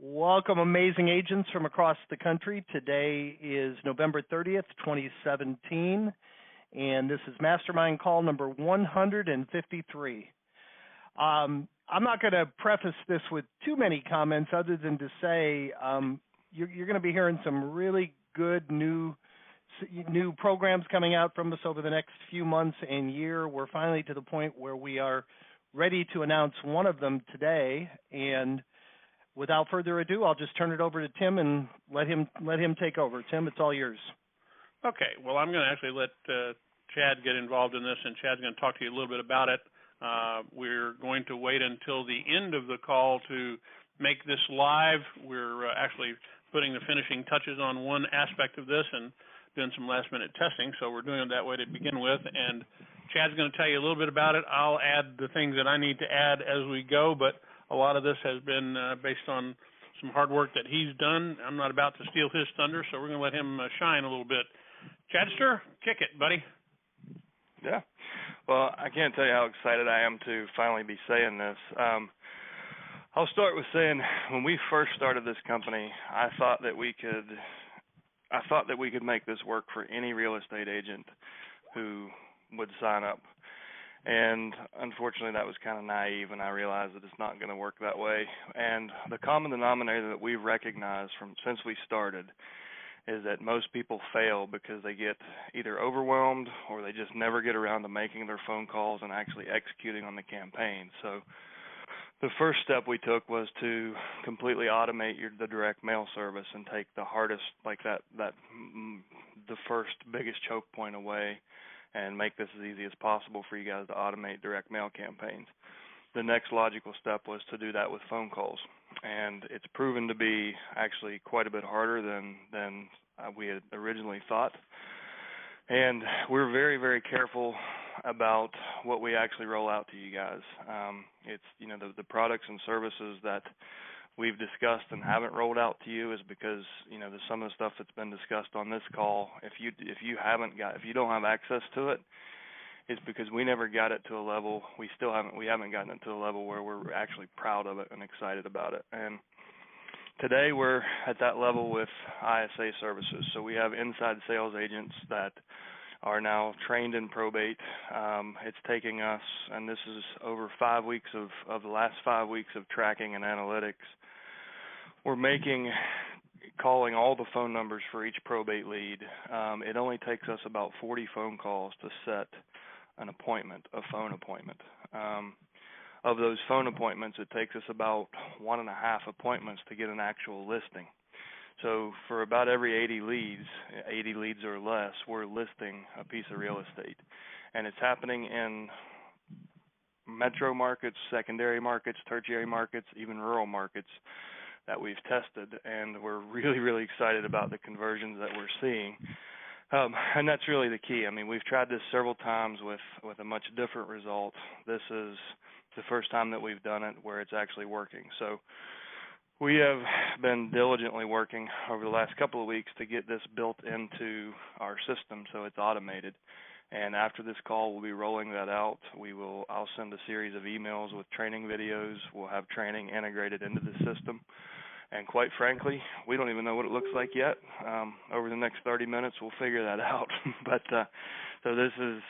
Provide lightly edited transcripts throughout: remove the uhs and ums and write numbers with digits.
Welcome, amazing agents from across the country. Today is November 30th, 2017, and this is Mastermind call number 153. I'm not going to preface this with too many comments other than to say you're going to be hearing some really good new programs coming out from us over the next few months and year. We're finally to the point where we are ready to announce one of them today, and without further ado, I'll just turn it over to Tim and let him take over. Tim, it's all yours. Okay. Well, I'm going to actually let Chad get involved in this, and Chad's going to talk to you a little bit about it. We're going to wait until the end of the call to make this live. We're actually putting the finishing touches on one aspect of this and doing some last-minute testing, so we're doing it that way to begin with. And Chad's going to tell you a little bit about it. I'll add the things that I need to add as we go, but a lot of this has been based on some hard work that he's done. I'm not about to steal his thunder, so we're going to let him shine a little bit. Chadster, kick it, buddy. Yeah. Well, I can't tell you how excited I am to finally be saying this. I'll start with saying when we first started this company, I thought that we could make this work for any real estate agent who would sign up. And unfortunately, that was kind of naive, and I realized that it's not going to work that way. And the common denominator that we've recognized since we started is that most people fail because they get either overwhelmed or they just never get around to making their phone calls and actually executing on the campaign. So the first step we took was to completely automate the direct mail service and take the hardest, the first biggest choke point away, and make this as easy as possible for you guys to automate direct mail campaigns. The next logical step was to do that with phone calls, and it's proven to be actually quite a bit harder than we had originally thought. And we're very, very careful about what we actually roll out to you guys. It's the products and services that we've discussed and haven't rolled out to you is because some of the stuff that's been discussed on this call, if you don't have access to it, it's because we never got it to a level. We haven't gotten it to a level where we're actually proud of it and excited about it. And today we're at that level with ISA services. So we have inside sales agents that are now trained in probate. It's taking us, and this is over 5 weeks of the last 5 weeks of tracking and analytics. We're calling all the phone numbers for each probate lead. It only takes us about 40 phone calls to set a phone appointment. Of those phone appointments, it takes us about 1.5 appointments to get an actual listing. So for about every 80 leads or less, we're listing a piece of real estate. And it's happening in metro markets, secondary markets, tertiary markets, even rural markets that we've tested. And we're really, really excited about the conversions that we're seeing. And that's really the key. I mean, we've tried this several times with a much different result. This is the first time that we've done it where it's actually working. So we have been diligently working over the last couple of weeks to get this built into our system so it's automated. And after this call, we'll be rolling that out. I'll send a series of emails with training videos. We'll have training integrated into the system. And quite frankly, we don't even know what it looks like yet. Over the next 30 minutes, we'll figure that out. But so this is,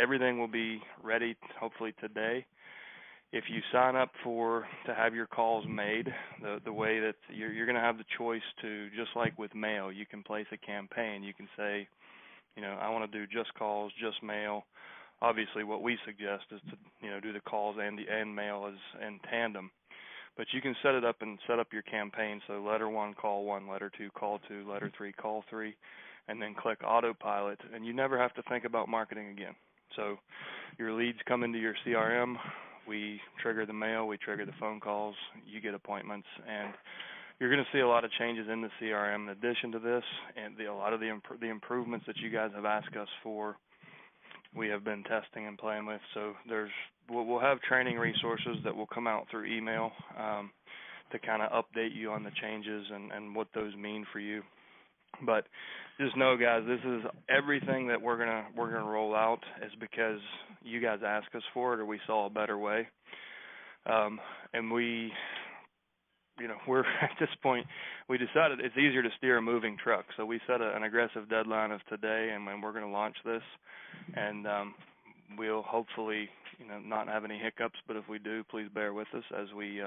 everything will be ready hopefully today. If you sign up to have your calls made, the way that you're going to have the choice to, just like with mail, you can place a campaign. You can say, I want to do just calls, just mail. Obviously, what we suggest is to, do the calls and mail as in tandem. But you can set it up and set up your campaign. So letter 1, call 1, letter 2, call 2, letter 3, call 3, and then click autopilot, and you never have to think about marketing again. So your leads come into your CRM. We trigger the mail, we trigger the phone calls, you get appointments, and you're going to see a lot of changes in the CRM in addition to this, and a lot of the improvements that you guys have asked us for, we have been testing and playing with. So we'll have training resources that will come out through email to kind of update you on the changes and what those mean for you. But just know, guys, this is everything that we're gonna roll out is because you guys asked us for it or we saw a better way. And we're at this point, we decided it's easier to steer a moving truck. So we set an aggressive deadline of today, and when we're going to launch this, and we'll hopefully, not have any hiccups. But if we do, please bear with us as we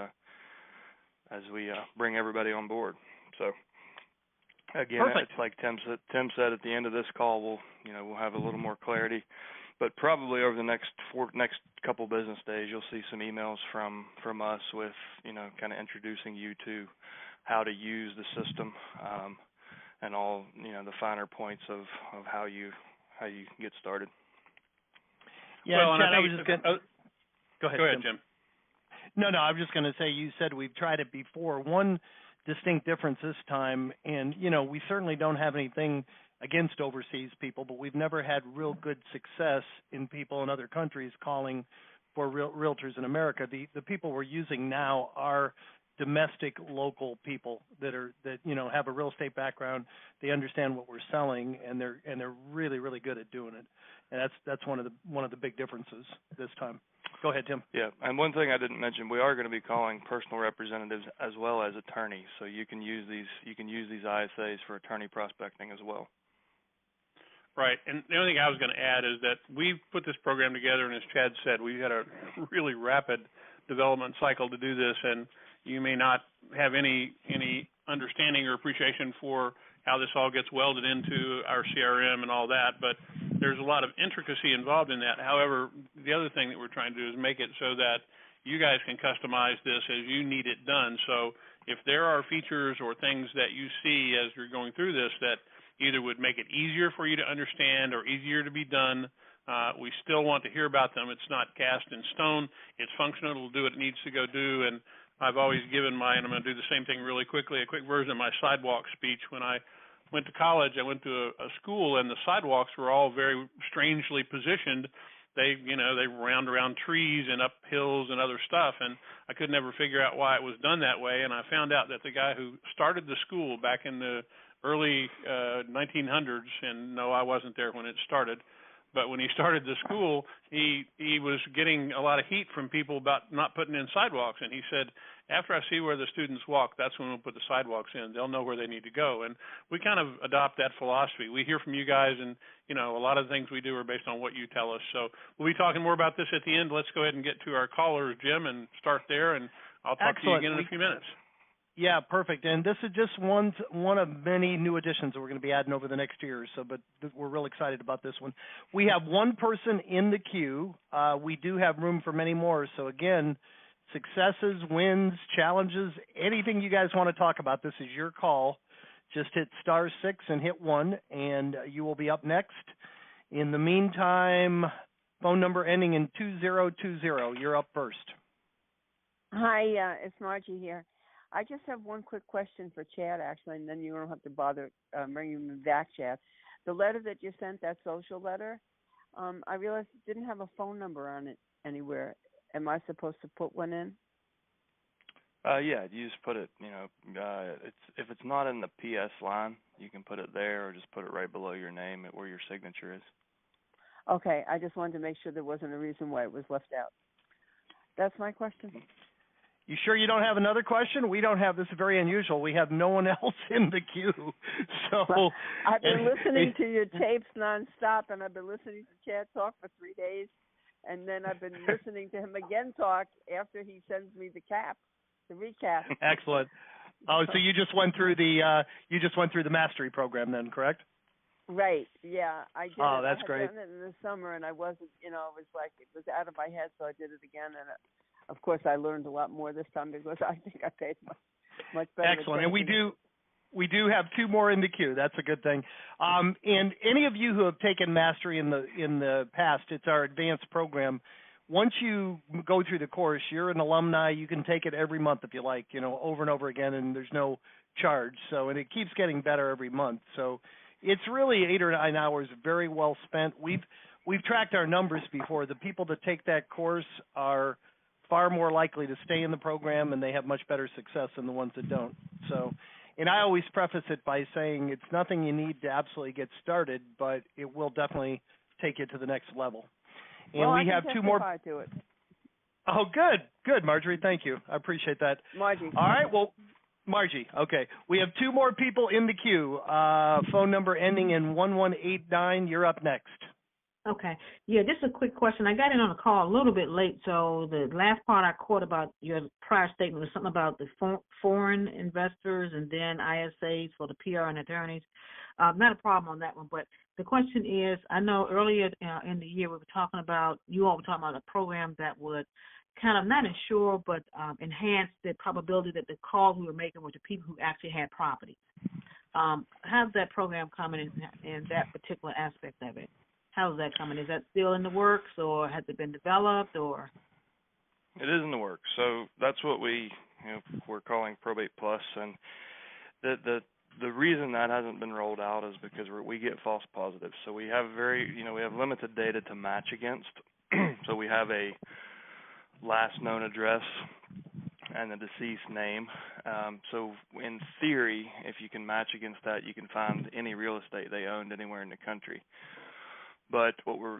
bring everybody on board. So again, Perfect. it's like Tim said at the end of this call, we'll have a little more clarity. But probably over the next couple business days, you'll see some emails from us with, kind of introducing you to how to use the system, and all, the finer points of how you get started. Yeah, well, Chad, and I was just going to... Go ahead, Jim. No, I was just going to say, you said we've tried it before. One distinct difference this time, and, we certainly don't have anything against overseas people, but we've never had real good success in people in other countries calling for realtors in America. The people we're using now are domestic local people that have a real estate background. They understand what we're selling, and they're really, really good at doing it. And that's one of the big differences this time. Go ahead, Tim. Yeah, and one thing I didn't mention, we are going to be calling personal representatives as well as attorneys, so you can use these ISAs for attorney prospecting as well. Right, and the only thing I was going to add is that we've put this program together, and as Chad said, we've had a really rapid development cycle to do this, and you may not have any understanding or appreciation for how this all gets welded into our CRM and all that, but there's a lot of intricacy involved in that. However, the other thing that we're trying to do is make it so that you guys can customize this as you need it done. So if there are features or things that you see as you're going through this that either would make it easier for you to understand or easier to be done, we still want to hear about them. It's not cast in stone. It's functional. It'll do what it needs to go do. And I've always given and I'm going to do the same thing really quickly, a quick version of my sidewalk speech. When I went to college, I went to a school, and the sidewalks were all very strangely positioned. They round around trees and up hills and other stuff, and I could never figure out why it was done that way. And I found out that the guy who started the school back in the early 1900s, and no, I wasn't there when it started, but when he started the school, he was getting a lot of heat from people about not putting in sidewalks, and he said, after I see where the students walk, that's when we'll put the sidewalks in. They'll know where they need to go. And we kind of adopt that philosophy. We hear from you guys, and, a lot of the things we do are based on what you tell us. So we'll be talking more about this at the end. Let's go ahead and get to our callers, Jim, and start there, and I'll talk to you again in a few minutes. Yeah, perfect. And this is just one of many new additions that we're going to be adding over the next year or so, but we're real excited about this one. We have one person in the queue. We do have room for many more. So, again, successes, wins, challenges, anything you guys want to talk about, this is your call. Just hit *6 and hit 1, and you will be up next. In the meantime, phone number ending in 2020. You're up first. Hi, it's Margie here. I just have one quick question for Chad, actually, and then you don't have to bother bringing me back, Chad. The letter that you sent, that social letter, I realized it didn't have a phone number on it anywhere. Am I supposed to put one in? Yeah, you just put it, if it's not in the PS line, you can put it there or just put it right below your name where your signature is. Okay, I just wanted to make sure there wasn't a reason why it was left out. That's my question. You sure you don't have another question? We don't have this. Is very unusual. We have no one else in the queue. So I've been listening to your tapes nonstop, and I've been listening to Chad talk for 3 days, and then I've been listening to him again talk after he sends me the recap. Excellent. Oh, so you just went through the mastery program then, correct? Right. Yeah, I did. Oh, that's great. I had done it in the summer, and I wasn't. It was out of my head, so I did it again, and of course, I learned a lot more this time because I think I paid much better. Excellent. And we do have 2 more in the queue. That's a good thing. And any of you who have taken Mastery in the past, it's our advanced program. Once you go through the course, you're an alumni. You can take it every month if you like, over and over again, and there's no charge. So, and it keeps getting better every month. So it's really 8 or 9 hours, very well spent. We've tracked our numbers before. The people that take that course are far more likely to stay in the program, and they have much better success than the ones that don't. So, and I always preface it by saying it's nothing you need to absolutely get started, but it will definitely take you to the next level. And well, we have 2 more. To it. Oh, good, Marjorie. Thank you. I appreciate that. Margie. All right. Well, Margie. Okay. We have two more people in the queue. Phone number ending in 1189. You're up next. Okay. Yeah, just a quick question. I got in on the call a little bit late, so the last part I caught about your prior statement was something about the foreign investors and then ISAs for the PR and attorneys. Not a problem on that one, but the question is, I know earlier in the year we were talking about, you all were talking about a program that would kind of not ensure, but enhance the probability that the calls we were making were to people who actually had property. How's that program coming in that particular aspect of it? How's that coming? Is that still in the works, or has it been developed, or? It is in the works. So that's what we're calling Probate Plus, and the reason that hasn't been rolled out is because we get false positives. So we have we have limited data to match against. So we have a last known address and the deceased name. So in theory, if you can match against that, you can find any real estate they owned anywhere in the country. But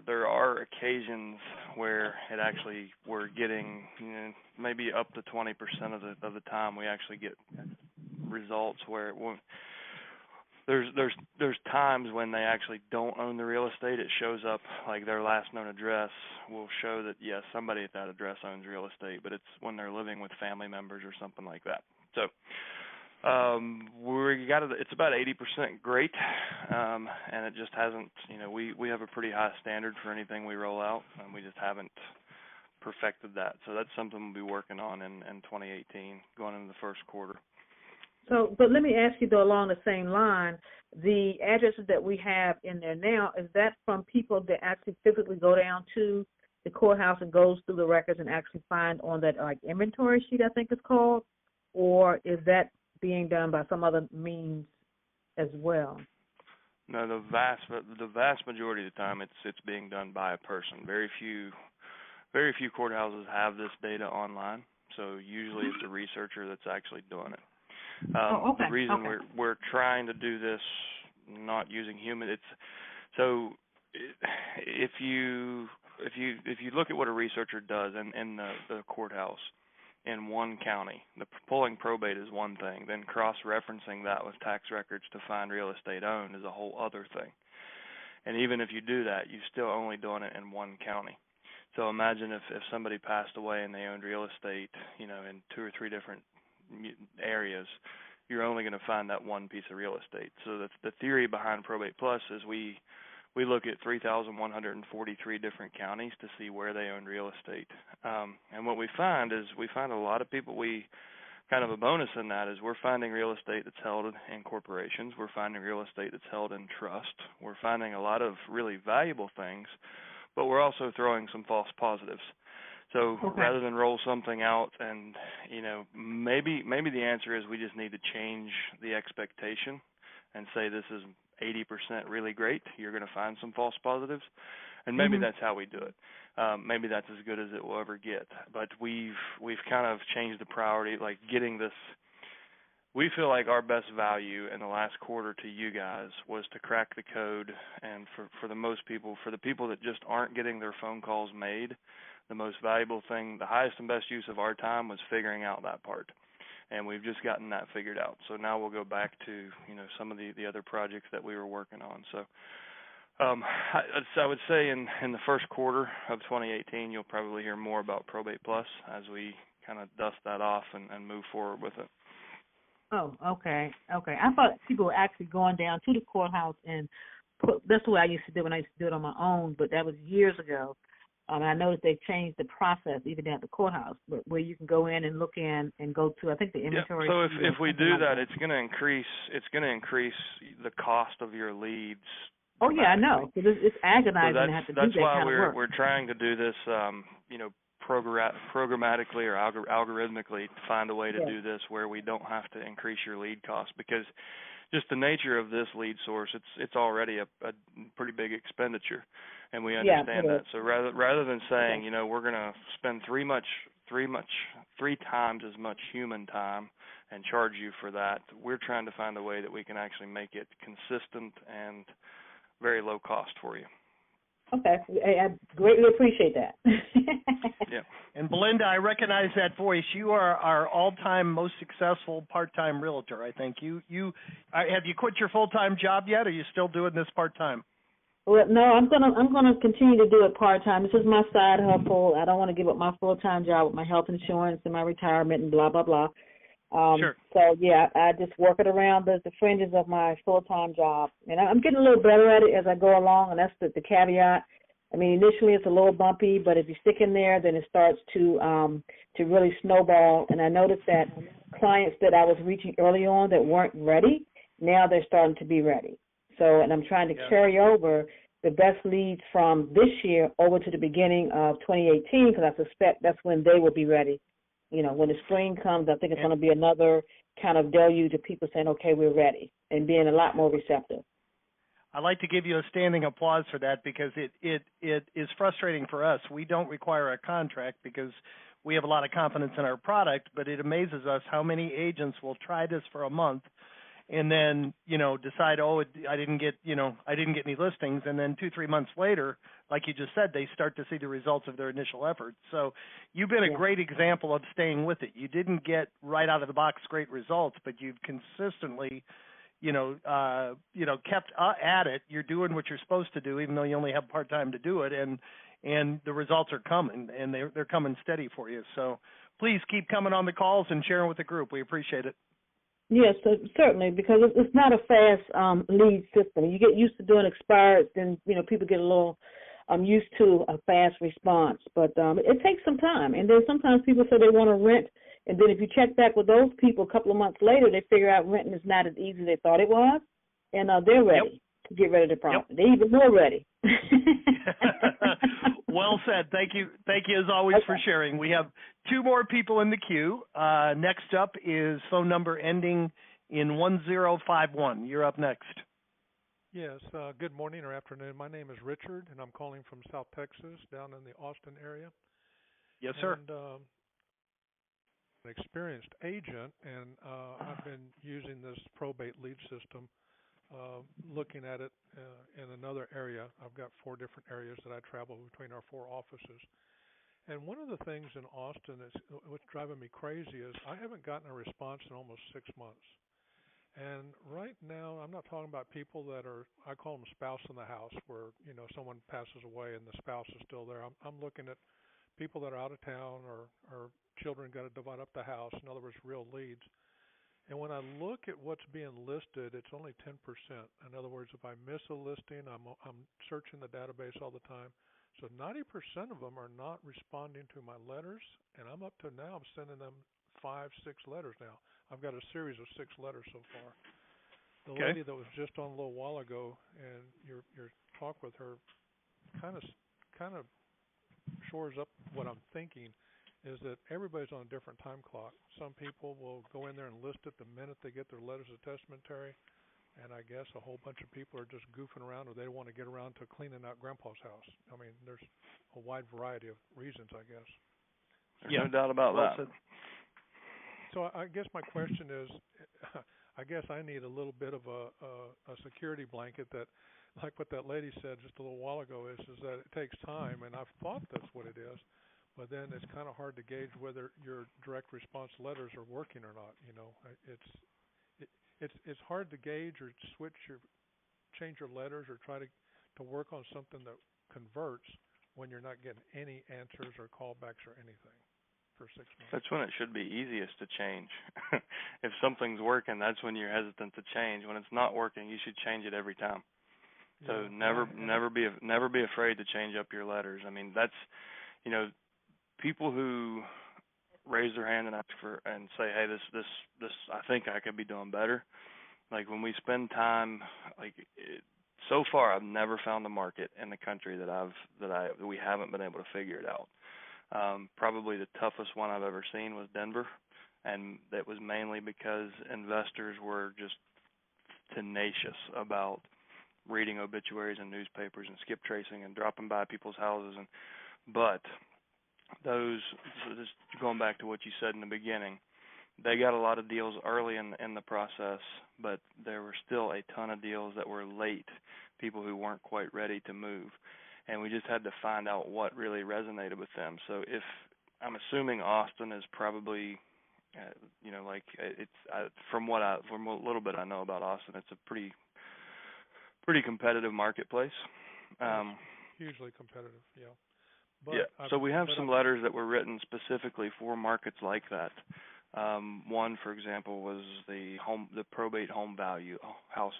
there are occasions where we're getting maybe up to 20% of the time we actually get results where there's times when they actually don't own the real estate. It shows up like their last known address will show that yes, somebody at that address owns real estate, but it's when they're living with family members or something like that. So it's about 80% great, and it just hasn't. We have a pretty high standard for anything we roll out, and we just haven't perfected that. So that's something we'll be working on in 2018, going into the first quarter. So, but let me ask you though, along the same line, the addresses that we have in there now, is that from people that actually physically go down to the courthouse and goes through the records and actually find on that inventory sheet, I think it's called, or is that being done by some other means as well? No, the vast majority of the time it's being done by a person. Very few courthouses have this data online, so usually it's a researcher that's actually doing it. Okay. The reason we're trying to do this not using human, if you look at what a researcher does in the courthouse in one county, the pulling probate is one thing. Then cross-referencing that with tax records to find real estate owned is a whole other thing. And even if you do that, you're still only doing it in one county. So imagine if somebody passed away and they owned real estate, in 2 or 3 different areas, you're only going to find that one piece of real estate. So the theory behind Probate Plus is we look at 3,143 different counties to see where they own real estate. And what we find a lot of people, kind of a bonus in that is we're finding real estate that's held in corporations. We're finding real estate that's held in trust. We're finding a lot of really valuable things, but we're also throwing some false positives. So rather than roll something out and, maybe the answer is we just need to change the expectation and say this is 80% really great. You're going to find some false positives, and maybe that's how we do it. Maybe that's as good as it will ever get. But we've kind of changed the priority, like getting this. We feel like our best value in the last quarter to you guys was to crack the code, and for the most people, for the people that just aren't getting their phone calls made, the most valuable thing, the highest and best use of our time was figuring out that part. And we've just gotten that figured out. So now we'll go back to, some of the other projects that we were working on. So I would say in the first quarter of 2018, you'll probably hear more about Probate Plus as we kind of dust that off and move forward with it. Oh, okay. I thought people were actually going down to the courthouse and that's the way I used to do it when I used to do it on my own, but that was years ago. I noticed they changed the process even at the courthouse, where you can go in and look in and go to, I think, the inventory. Yeah. So if we do that, it's going to increase the cost of your leads. Oh yeah, I know. It's agonizing to have to do that kind of work. That's why we're trying to do this, programmatically or algorithmically to find a way to do this where we don't have to increase your lead cost, because just the nature of this lead source, it's already a pretty big expenditure, and we understand that. So rather than saying, we're going to spend three times as much human time and charge you for that, we're trying to find a way that we can actually make it consistent and very low cost for you. Okay, I greatly appreciate that. Yeah. And Belinda, I recognize that voice. You are our all-time most successful part-time realtor. I think have you quit your full-time job yet? Or are you still doing this part-time? Well, no, I'm gonna continue to do it part time. This is my side hustle. I don't want to give up my full time job with my health insurance and my retirement and blah blah blah. Sure. So yeah, I just work it around the fringes of my full time job, and I'm getting a little better at it as I go along. And that's the caveat. I mean, initially it's a little bumpy, but if you stick in there, then it starts to really snowball. And I noticed that clients that I was reaching early on that weren't ready, now they're starting to be ready. So, and I'm trying to carry over the best leads from this year over to the beginning of 2018 because I suspect that's when they will be ready. You know, when the spring comes, I think it's going to be another kind of deluge of people saying, okay, we're ready, and being a lot more receptive. I'd like to give you a standing applause for that because it is frustrating for us. We don't require a contract because we have a lot of confidence in our product, but it amazes us how many agents will try this for a month and then, decide, I didn't get any listings. And then 2-3 months later, like you just said, they start to see the results of their initial efforts. So you've been a great example of staying with it. You didn't get right out of the box great results, but you've consistently, kept at it. You're doing what you're supposed to do, even though you only have part-time to do it. And the results are coming, and they're coming steady for you. So please keep coming on the calls and sharing with the group. We appreciate it. Yes, certainly, because it's not a fast lead system. You get used to doing expired, then people get a little used to a fast response. But it takes some time, and then sometimes people say they want to rent, and then if you check back with those people a couple of months later, they figure out renting is not as easy as they thought it was, and they're ready to get ready to property. Yep. They're even more ready. Well said. Thank you as always for sharing. We have 2 more people in the queue. Next up is phone number ending in 1051. You're up next. Yes, good morning or afternoon. My name is Richard, and I'm calling from South Texas, down in the Austin area. Yes, sir. And an experienced agent, and I've been using this probate lead system, looking at it in another area. I've got 4 different areas that I travel between our 4 offices. And one of the things in Austin is what's driving me crazy is I haven't gotten a response in almost 6 months. And right now, I'm not talking about people that are, I call them spouse in the house, where, someone passes away and the spouse is still there. I'm looking at people that are out of town or children got to divide up the house, in other words, real leads. And when I look at what's being listed, it's only 10%. In other words, if I miss a listing, I'm searching the database all the time. So 90% of them are not responding to my letters, and I'm up to now, I'm sending them 5-6 letters now. I've got a series of 6 letters so far. The lady that was just on a little while ago, and your talk with her kind of shores up what I'm thinking, is that everybody's on a different time clock. Some people will go in there and list it the minute they get their letters of testamentary, and I guess a whole bunch of people are just goofing around, or they want to get around to cleaning out Grandpa's house. I mean, there's a wide variety of reasons, I guess. There's no doubt about that. So I guess my question is, I guess I need a little bit of a security blanket that, like what that lady said just a little while ago, is that it takes time, and I've thought that's what it is. But then it's kind of hard to gauge whether your direct response letters are working or not. It's hard to gauge or change your letters or try to work on something that converts when you're not getting any answers or callbacks or anything for 6 months. That's when it should be easiest to change. If something's working, that's when you're hesitant to change. When it's not working, you should change it every time. So never be afraid to change up your letters. I mean, that's people who raise their hand and ask for and say, hey, this I think I could be doing better. Like when we spend time, so far I've never found a market in the country that we haven't been able to figure it out. Probably the toughest one I've ever seen was Denver, and that was mainly because investors were just tenacious about reading obituaries in newspapers and skip tracing and dropping by people's houses. But just going back to what you said in the beginning, they got a lot of deals early in the process, but there were still a ton of deals that were late, people who weren't quite ready to move. and we just had to find out what really resonated with them. So if I'm assuming Austin is probably, from a little bit I know about Austin, it's a pretty competitive marketplace. Hugely competitive, yeah. But so we have some letters that were written specifically for markets like that. One, for example, was the probate house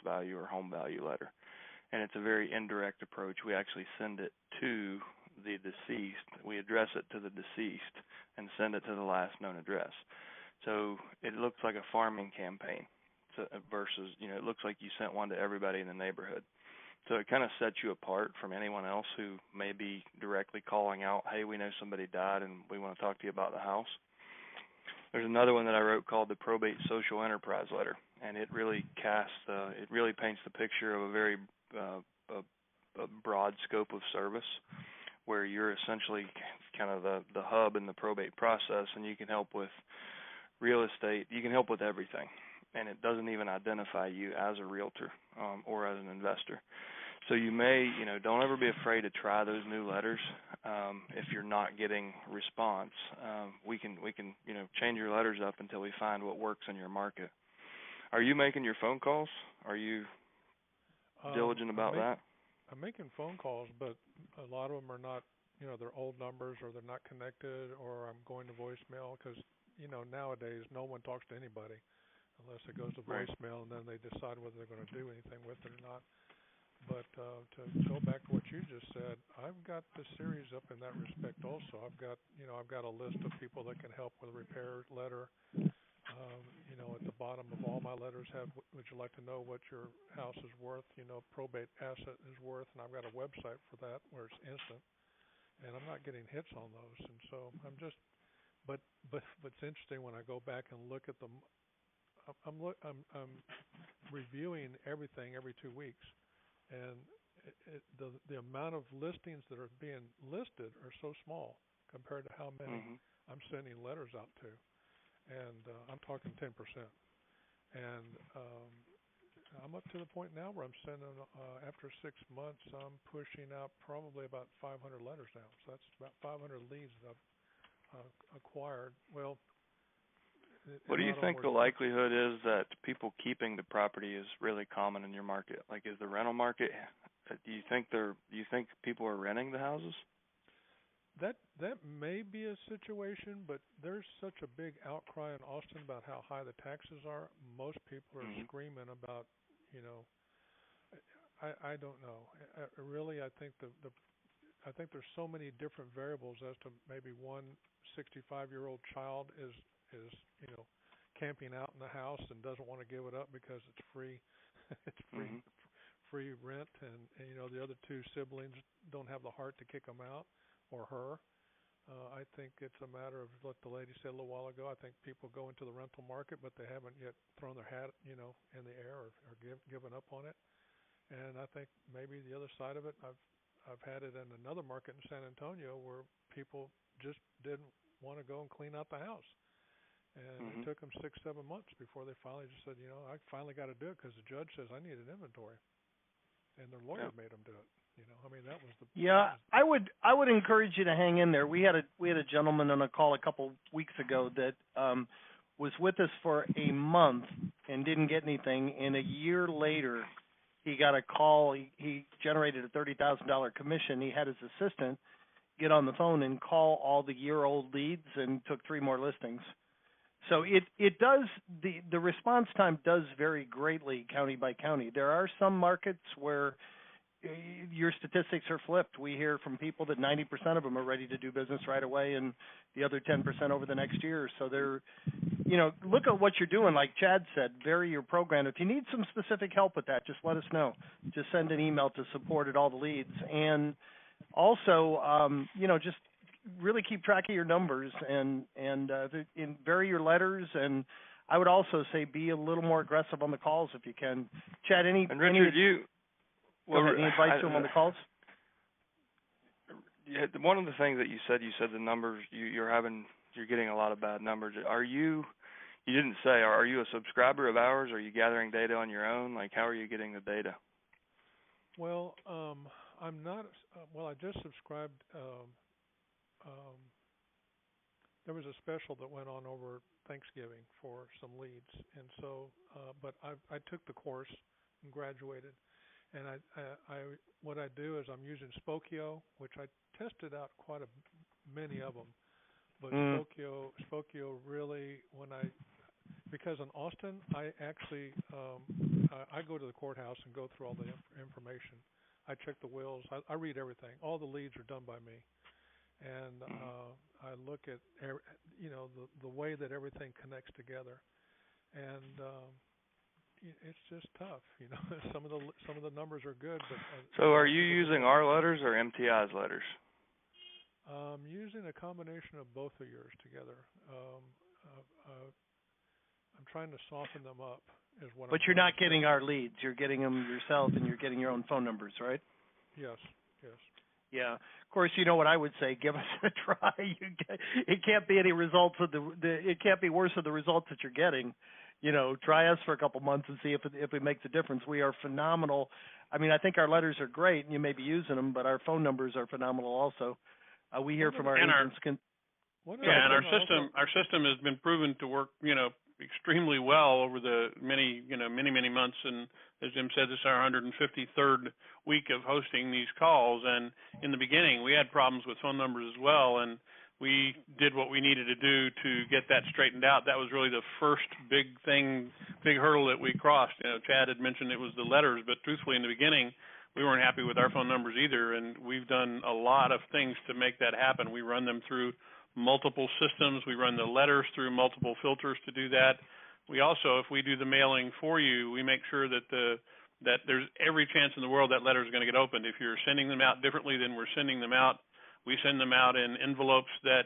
value or home value letter, and it's a very indirect approach. We actually send it to the deceased. We address it to the deceased and send it to the last known address. So it looks like a farming campaign versus, it looks like you sent one to everybody in the neighborhood. So it kind of sets you apart from anyone else who may be directly calling out, hey, we know somebody died and we want to talk to you about the house. There's another one that I wrote called the Probate Social Enterprise Letter, and it really it really paints the picture of a very a broad scope of service where you're essentially kind of the hub in the probate process, and you can help with real estate. You can help with everything, and it doesn't even identify you as a realtor or as an investor. So you may, don't ever be afraid to try those new letters. If you're not getting response, we can change your letters up until we find what works in your market. Are you making your phone calls? Are you diligent about that? I'm making phone calls, but a lot of them are not, they're old numbers or they're not connected, or I'm going to voicemail because, nowadays no one talks to anybody unless it goes to voicemail, and then they decide whether they're going to do anything with it or not. But to go back to what you just said, I've got the series up in that respect also. I've got a list of people that can help with a repair letter. At the bottom of all my letters would you like to know what your house is worth, probate asset is worth, and I've got a website for that where it's instant. And I'm not getting hits on those. And so I'm just, but it's interesting when I go back and look at them. I'm reviewing everything every 2 weeks, and the amount of listings that are being listed are so small compared to how many I'm sending letters out to, and I'm talking 10%. And I'm up to the point now where I'm sending, after 6 months, I'm pushing out probably about 500 letters now. So that's about 500 leads that I've acquired. Well. What do you think the likelihood is that people keeping the property is really common in your market? Like, is the rental market? Do you think people are renting the houses? That may be a situation, but there's such a big outcry in Austin about how high the taxes are. Most people are screaming about, I don't know. I think I think there's so many different variables as to maybe one 65-year-old child is camping out in the house and doesn't want to give it up because it's free. It's free rent, and the other two siblings don't have the heart to kick them out, or her. I think it's a matter of what the lady said a little while ago. I think people go into the rental market, but they haven't yet thrown their hat, in the air or given up on it. And I think maybe the other side of it, I've had it in another market in San Antonio where people just didn't want to go and clean out the house. And it took them 6-7 months before they finally just said, I finally got to do it because the judge says I need an inventory, and their lawyer made them do it. That was the. Yeah, I would encourage you to hang in there. We had a gentleman on a call a couple weeks ago that was with us for a month and didn't get anything. And a year later, he got a call. He generated a $30,000 commission. He had his assistant get on the phone and call all the year-old leads and took 3 more listings. So it does, the response time does vary greatly county by county. There are some markets where your statistics are flipped. We hear from people that 90% of them are ready to do business right away, and the other 10% over the next year. So they're, look at what you're doing. Like Chad said, vary your program. If you need some specific help with that, just let us know. Just send an email to support@alltheleads. And also, just really keep track of your numbers and vary your letters. And I would also say be a little more aggressive on the calls if you can. Chad, any advice to them on the calls? Yeah, one of the things that you said the numbers you're getting a lot of bad numbers. You didn't say, are you a subscriber of ours? Are you gathering data on your own? Like, how are you getting the data? Well, I'm not. Well, I just subscribed. There was a special that went on over Thanksgiving for some leads, and so. But I took the course and graduated, and what I do is I'm using Spokio, which I tested out many of them, but Spokio really because in Austin I actually I go to the courthouse and go through all the information. I check the wills. I read everything. All the leads are done by me, and I look at the way that everything connects together, and it's just tough. Some of the numbers are good, but so are you using our letters or MTI's letters? Using a combination of both of yours together. I'm trying to soften them up. But you're not getting our leads. You're getting them yourself, and you're getting your own phone numbers, right? Yes. Yeah. Of course, you know what I would say. Give us a try. It can't be any results of it can't be worse of the results that you're getting. Try us for a couple months and see if it makes a difference. We are phenomenal. I mean, I think our letters are great, and you may be using them, but our phone numbers are phenomenal also. We hear from our agents. And our system has been proven to work, extremely well over the many months. And as Jim said, this is our 153rd week of hosting these calls. And in the beginning, we had problems with phone numbers as well, and we did what we needed to do to get that straightened out. That was really the first big hurdle that we crossed. Chad had mentioned it was the letters, but truthfully, in the beginning, we weren't happy with our phone numbers either, and we've done a lot of things to make that happen. We run them through multiple systems. We run the letters through multiple filters to do that. We also, if we do the mailing for you, we make sure that there's every chance in the world that letter is going to get opened. If you're sending them out differently than we're sending them out, we send them out in envelopes that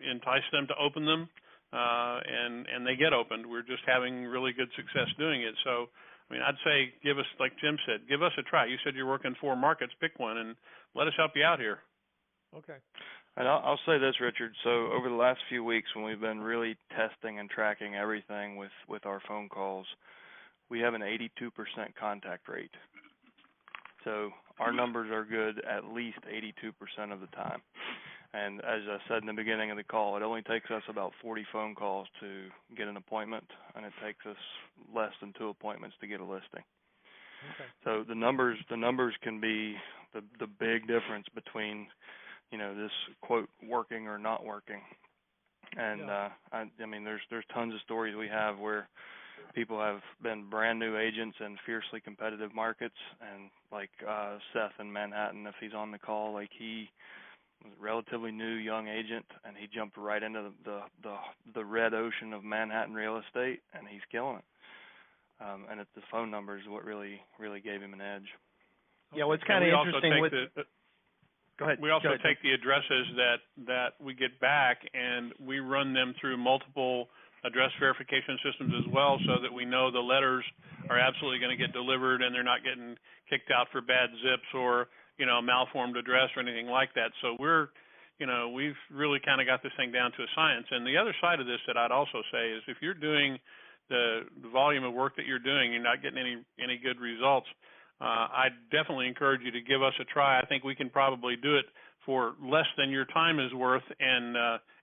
entice them to open them, and they get opened. We're just having really good success doing it. So, I mean, I'd say give us, like Jim said, give us a try. You said you're working 4 markets. Pick one and let us help you out here. Okay. And I'll say this, Richard. So over the last few weeks, when we've been really testing and tracking everything with our phone calls, we have an 82% contact rate. So our numbers are good at least 82% of the time. And as I said in the beginning of the call, it only takes us about 40 phone calls to get an appointment, and it takes us less than 2 appointments to get a listing. Okay. So the numbers can be the big difference between this quote working or not working. And yeah. I mean there's tons of stories we have where people have been brand new agents in fiercely competitive markets, and like Seth in Manhattan, if he's on the call, like he was a relatively new young agent, and he jumped right into the red ocean of Manhattan real estate, and he's killing it. And it's the phone numbers what really gave him an edge. Yeah, what's kind of interesting with Go ahead. We also take the addresses that we get back, and we run them through multiple address verification systems as well, so that we know the letters are absolutely going to get delivered and they're not getting kicked out for bad zips or a malformed address or anything like that. So we've really kind of got this thing down to a science. And the other side of this that I'd also say is if you're doing the volume of work that you're doing, you're not getting any good results. I definitely encourage you to give us a try. I think we can probably do it for less than your time is worth and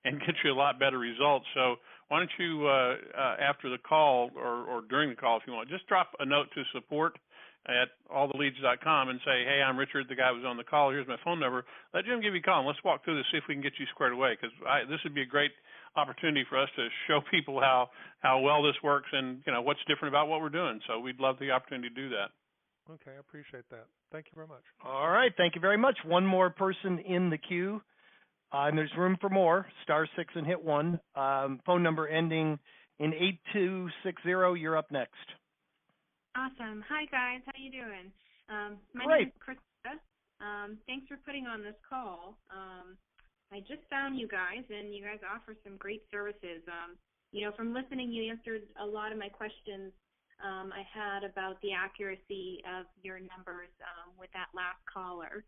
get you a lot better results. So why don't you, after the call or during the call if you want, just drop a note to support at alltheleads.com and say, hey, I'm Richard, the guy who was on the call. Here's my phone number. Let Jim give you a call, and let's walk through this, see if we can get you squared away, because this would be a great opportunity for us to show people how well this works and what's different about what we're doing. So we'd love the opportunity to do that. Okay, I appreciate that. Thank you very much. All right, thank you very much. One more person in the queue, and there's room for more. *6 and hit 1. Phone number ending in 8260. You're up next. Awesome. Hi, guys. How you doing? My Great. name is Krista. Thanks for putting on this call. I just found you guys, and you guys offer some great services. From listening, you answered a lot of my questions I had about the accuracy of your numbers with that last caller.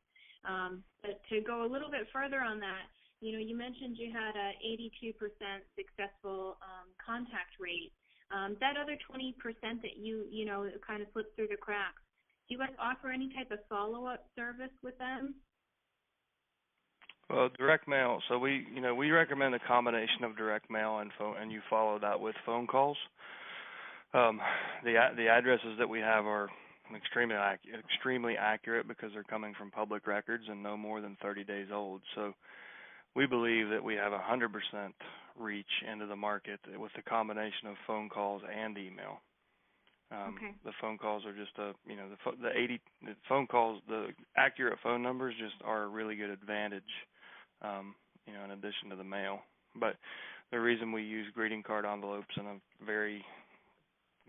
But to go a little bit further on that, you mentioned you had a 82% successful contact rate. That other 20% that you kind of slipped through the cracks, Do you guys offer any type of follow-up service with them? Well, direct mail. So we recommend a combination of direct mail and phone, and you follow that with phone calls. The addresses that we have are extremely accurate because they're coming from public records and no more than 30 days old. So we believe that we have 100% reach into the market with the combination of phone calls and email. Okay. The phone calls are just the phone calls, the accurate phone numbers just are a really good advantage, in addition to the mail. But the reason we use greeting card envelopes in a very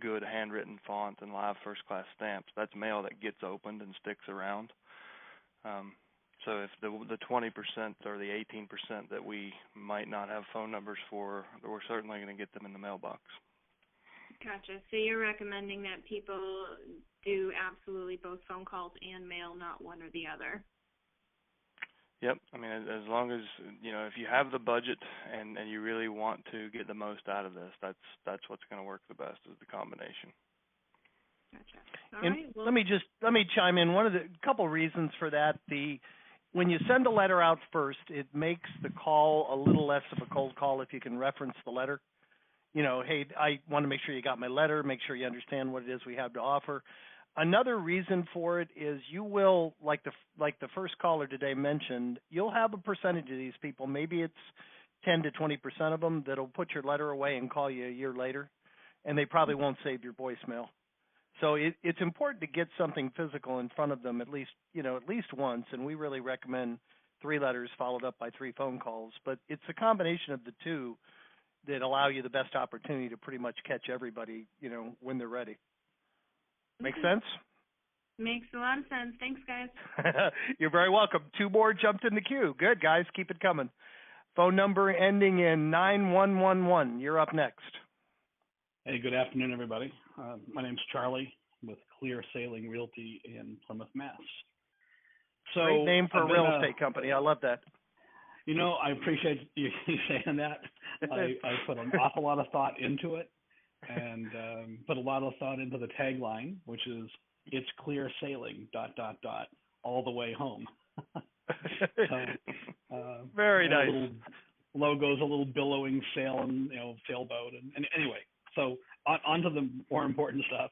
good handwritten font and live first class stamps, that's mail that gets opened and sticks around. So if the 20% or the 18% that we might not have phone numbers for, we're certainly going to get them in the mailbox. Gotcha. So you're recommending that people do absolutely both phone calls and mail, not one or the other? Yep. I mean, as long as, if you have the budget and you really want to get the most out of this, that's what's going to work the best is the combination. Gotcha. All and right. Well, let me chime in. One of the couple reasons for that, when you send a letter out first, it makes the call a little less of a cold call if you can reference the letter. Hey, I want to make sure you got my letter, make sure you understand what it is we have to offer. Another reason for it is you will, like the first caller today mentioned, you'll have a percentage of these people, maybe it's 10 to 20% of them that'll put your letter away and call you a year later, and they probably won't save your voicemail. So it's important to get something physical in front of them at least once, and we really recommend 3 letters followed up by 3 phone calls. But it's a combination of the two that allow you the best opportunity to pretty much catch everybody, when they're ready. Make sense? Makes a lot of sense. Thanks, guys. You're very welcome. 2 more jumped in the queue. Good, guys. Keep it coming. Phone number ending in 9111. You're up next. Hey, good afternoon, everybody. My name's Charlie with Clear Sailing Realty in Plymouth, Mass. So great name for a real estate company. I love that. I appreciate you saying that. I put an awful lot of thought into it and put a lot of thought into the tagline, which is, it's clear sailing, ... all the way home. Very nice. Little logo's a little billowing sail and, sailboat. And anyway, so on to the more important stuff.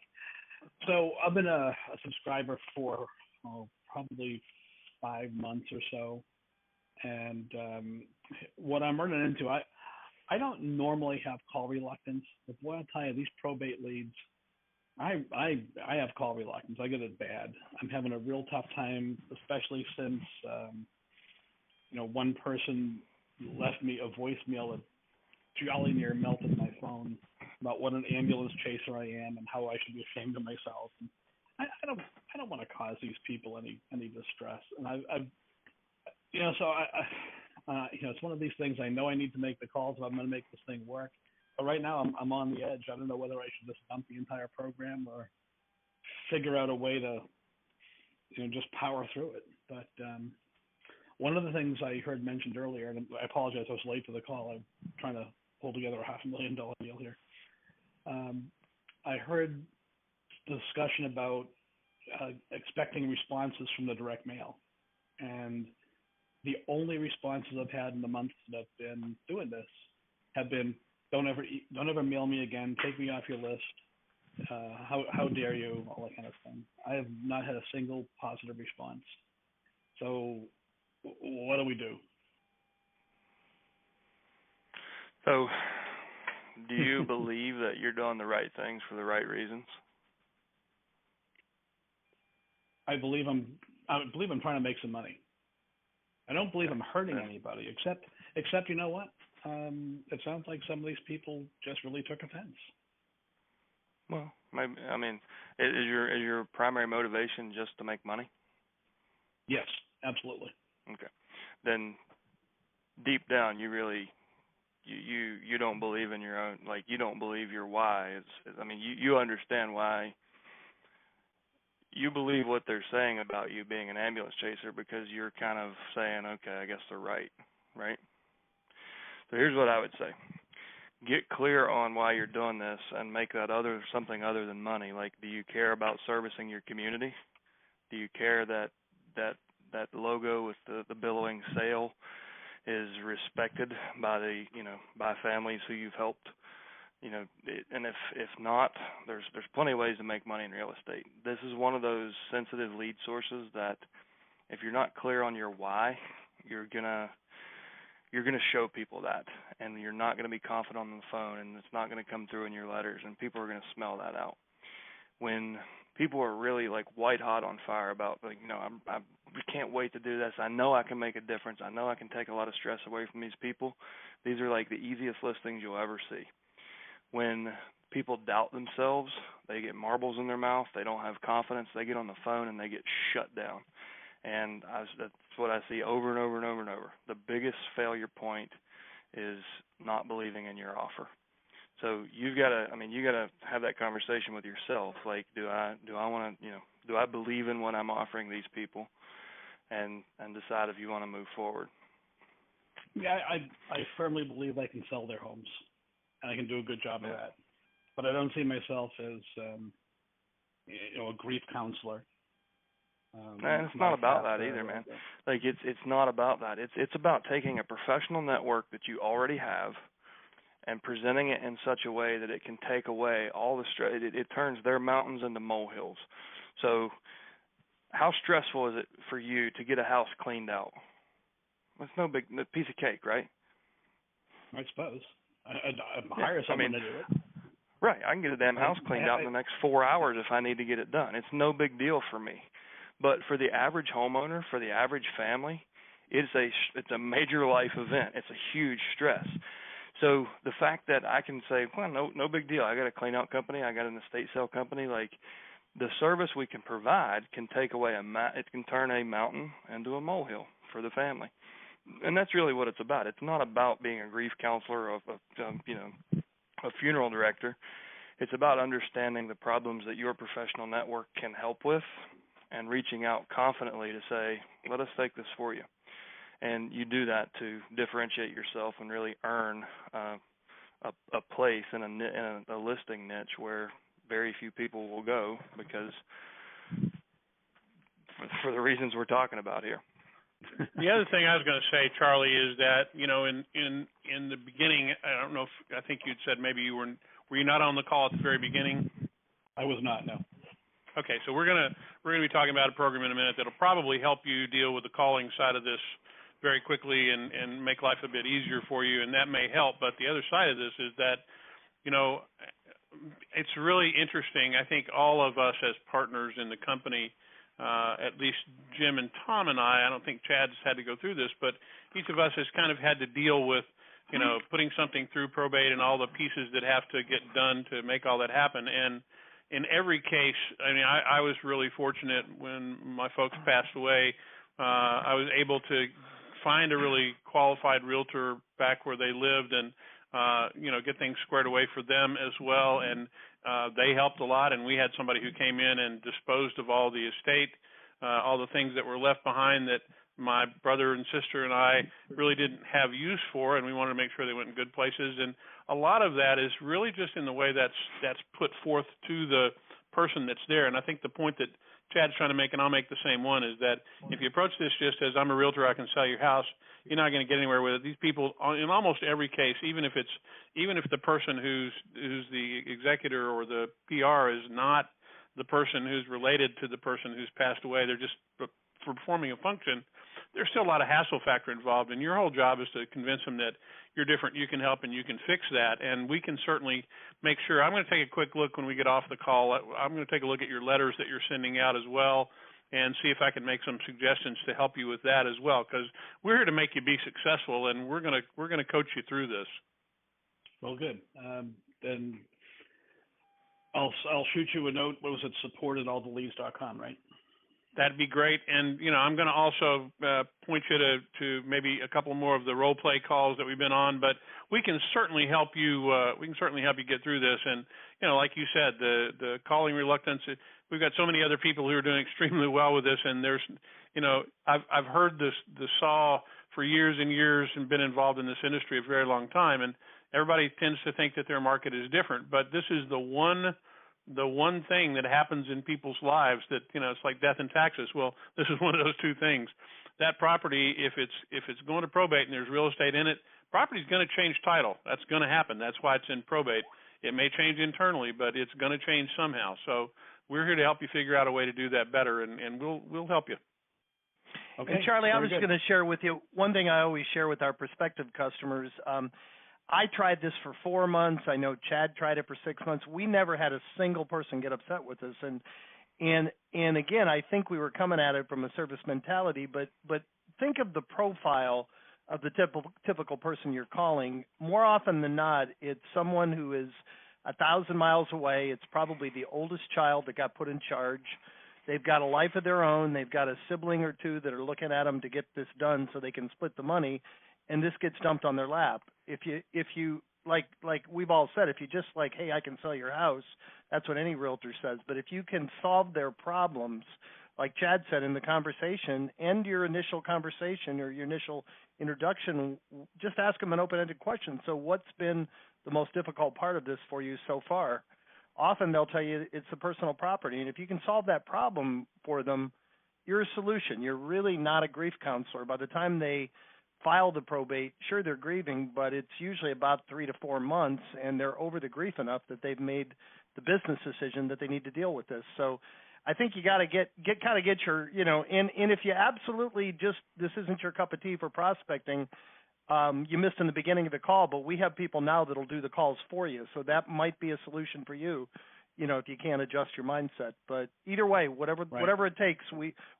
So I've been a subscriber for probably 5 months or so. And what I'm running into, I don't normally have call reluctance, but boy, I'll tell you, these probate leads, I have call reluctance. I get it bad. I'm having a real tough time, especially since one person left me a voicemail that jolly near melted my phone about what an ambulance chaser I am and how I should be ashamed of myself. And I don't want to cause these people any distress. And I've it's one of these things. I know I need to make the calls if I'm going to make this thing work. But right now I'm on the edge. I don't know whether I should just dump the entire program or figure out a way to, just power through it. But one of the things I heard mentioned earlier, and I apologize, I was late to the call. I'm trying to pull together a $500,000 deal here. I heard discussion about expecting responses from the direct mail, and the only responses I've had in the months that I've been doing this have been, don't ever mail me again, take me off your list, how dare you, all that kind of thing. I have not had a single positive response. So what do we do? So do you believe that you're doing the right things for the right reasons? I believe I'm trying to make some money. I don't believe I'm hurting anybody, except you know what? It sounds like some of these people just really took offense. Well, maybe, is your primary motivation just to make money? Yes, absolutely. Okay. Then deep down, you really you don't believe in your own, you don't believe your why. You understand why. You believe what they're saying about you being an ambulance chaser because you're kind of saying, okay, I guess they're right? So here's what I would say. Get clear on why you're doing this and make that something other than money. Do you care about servicing your community? Do you care that that logo with the billowing sail is respected by by families who you've helped? And if not, there's plenty of ways to make money in real estate. This is one of those sensitive lead sources that if you're not clear on your why, you're gonna show people that, and you're not gonna be confident on the phone, and it's not gonna come through in your letters, and people are gonna smell that out. When people are really like white hot on fire about I can't wait to do this. I know I can make a difference. I know I can take a lot of stress away from these people. These are like the easiest listings you'll ever see. When people doubt themselves, they get marbles in their mouth, they don't have confidence, they get on the phone and they get shut down. And that's what I see over and over and over and over. The biggest failure point is not believing in your offer. So you gotta have that conversation with yourself. Like, do I want to, do I believe in what I'm offering these people, and decide if you want to move forward. Yeah, I firmly believe I can sell their homes, and I can do a good job of that. But I don't see myself as a grief counselor. And it's not about that either, man. Like it's not about that. It's about taking a professional network that you already have and presenting it in such a way that it can take away all the stress. It turns their mountains into molehills. So how stressful is it for you to get a house cleaned out? It's no big piece of cake, right? I suppose. I'd hire someone to do it. Right. I can get a damn house cleaned out in the next 4 hours if I need to get it done. It's no big deal for me. But for the average homeowner, for the average family, it's a major life event. It's a huge stress. So the fact that I can say, well, no big deal. I got a clean out company. I got an estate sale company. Like, the service we can provide can take away it can turn a mountain into a molehill for the family. And that's really what it's about. It's not about being a grief counselor or a funeral director. It's about understanding the problems that your professional network can help with and reaching out confidently to say, let us take this for you. And you do that to differentiate yourself and really earn a place in a listing niche where very few people will go, because for the reasons we're talking about here. The other thing I was going to say, Charlie, is that in the beginning, I don't know if I think you'd said maybe you were you not on the call at the very beginning? I was not, no. Okay, so we're gonna be talking about a program in a minute that'll probably help you deal with the calling side of this very quickly and make life a bit easier for you, and that may help. But the other side of this is that, it's really interesting. I think all of us as partners in the company, at least Jim and Tom and I don't think Chad's had to go through this, but each of us has kind of had to deal with, putting something through probate and all the pieces that have to get done to make all that happen. And in every case, I was really fortunate when my folks passed away. I was able to find a really qualified realtor back where they lived and, get things squared away for them as well. And they helped a lot, and we had somebody who came in and disposed of all the estate, all the things that were left behind that my brother and sister and I really didn't have use for, and we wanted to make sure they went in good places. And a lot of that is really just in the way that's put forth to the person that's there. And I think the point that Chad's trying to make, and I'll make the same one, is that if you approach this just as I'm a realtor, I can sell your house, you're not going to get anywhere with it. These people, in almost every case, even if the person who's the executor or the PR is not the person who's related to the person who's passed away, they're just performing a function, there's still a lot of hassle factor involved, and your whole job is to convince them that you're different, you can help, and you can fix that. And we can certainly make sure. I'm going to take a quick look when we get off the call. I'm going to take a look at your letters that you're sending out as well and see if I can make some suggestions to help you with that as well, because we're here to make you be successful, and we're going to coach you through this. Well, good. Then I'll shoot you a note. What was it? support@alltheleads.com, right? That'd be great. And, I'm going to also point you to maybe a couple more of the role play calls that we've been on, but we can certainly help you. We can certainly help you get through this. And, like you said, the calling reluctance, we've got so many other people who are doing extremely well with this. And there's, I've heard the saw for years and years and been involved in this industry a very long time. And everybody tends to think that their market is different, but this is the one the one thing that happens in people's lives that, it's like death and taxes. Well, this is one of those two things. That property, if it's going to probate and there's real estate in it, property's going to change title. That's going to happen. That's why it's in probate. It may change internally, but it's going to change somehow. So we're here to help you figure out a way to do that better, and we'll help you. Okay. And Charlie, I was going to share with you one thing I always share with our prospective customers. I tried this for 4 months. I know Chad tried it for 6 months. We never had a single person get upset with us. And again, I think we were coming at it from a service mentality, but think of the profile of the typical person you're calling. More often than not, it's someone who is 1,000 miles away. It's probably the oldest child that got put in charge. They've got a life of their own. They've got a sibling or two that are looking at them to get this done so they can split the money, and this gets dumped on their lap. If you like we've all said, if you just like, hey, I can sell your house, that's what any realtor says. But if you can solve their problems, like Chad said in the conversation, end your initial conversation or your initial introduction, just ask them an open-ended question. So what's been the most difficult part of this for you so far? Often they'll tell you it's the personal property. And if you can solve that problem for them, you're a solution. You're really not a grief counselor. By the time they file the probate, sure, they're grieving, but it's usually about 3 to 4 months, and they're over the grief enough that they've made the business decision that they need to deal with this. So I think you got to get your, and if you absolutely just, this isn't your cup of tea for prospecting, you missed in the beginning of the call, but we have people now that'll do the calls for you. So that might be a solution for you, if you can't adjust your mindset. But either way, whatever it takes,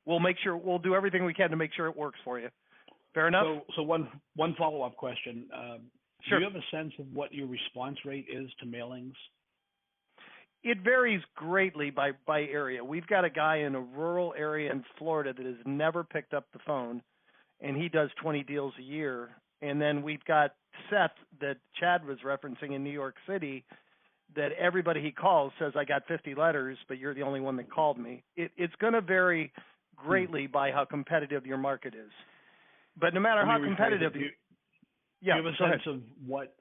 we'll make sure, we'll do everything we can to make sure it works for you. Fair enough? So one follow-up question. Sure. Do you have a sense of what your response rate is to mailings? It varies greatly by area. We've got a guy in a rural area in Florida that has never picked up the phone, and he does 20 deals a year. And then we've got Seth that Chad was referencing in New York City that everybody he calls says, I got 50 letters, but you're the only one that called me. It's going to vary greatly by how competitive your market is. But no matter how competitive, do you have a sense of what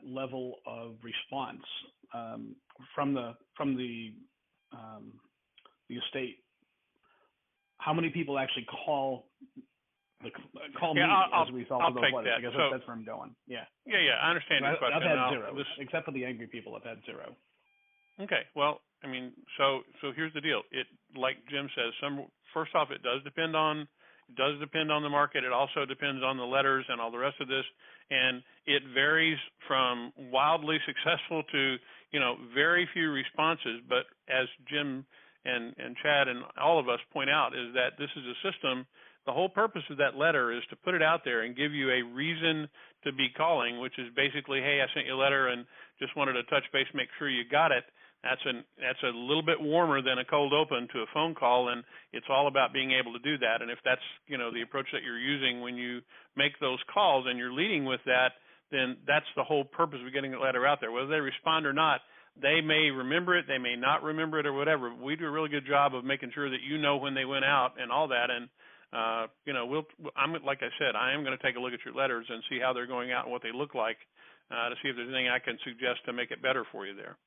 level of response from the estate? How many people actually call me as a result of those letters? I guess that's where I'm going. Yeah. Yeah. I understand your question. I've had zero, except for the angry people. I've had zero. Okay. Well, I mean, so here's the deal. It, like Jim says, first off, it does depend on the market. It also depends on the letters and all the rest of this, and it varies from wildly successful to very few responses. But as Jim and Chad and all of us point out, is that this is a system. The whole purpose of that letter is to put it out there and give you a reason to be calling, which is basically, hey, I sent you a letter and just wanted to touch base, make sure you got it. That's a little bit warmer than a cold open to a phone call, and it's all about being able to do that. And if that's the approach that you're using when you make those calls and you're leading with that, then that's the whole purpose of getting the letter out there. Whether they respond or not, they may remember it, they may not remember it, or whatever. We do a really good job of making sure that when they went out and all that. And like I said, I am going to take a look at your letters and see how they're going out and what they look like to see if there's anything I can suggest to make it better for you there.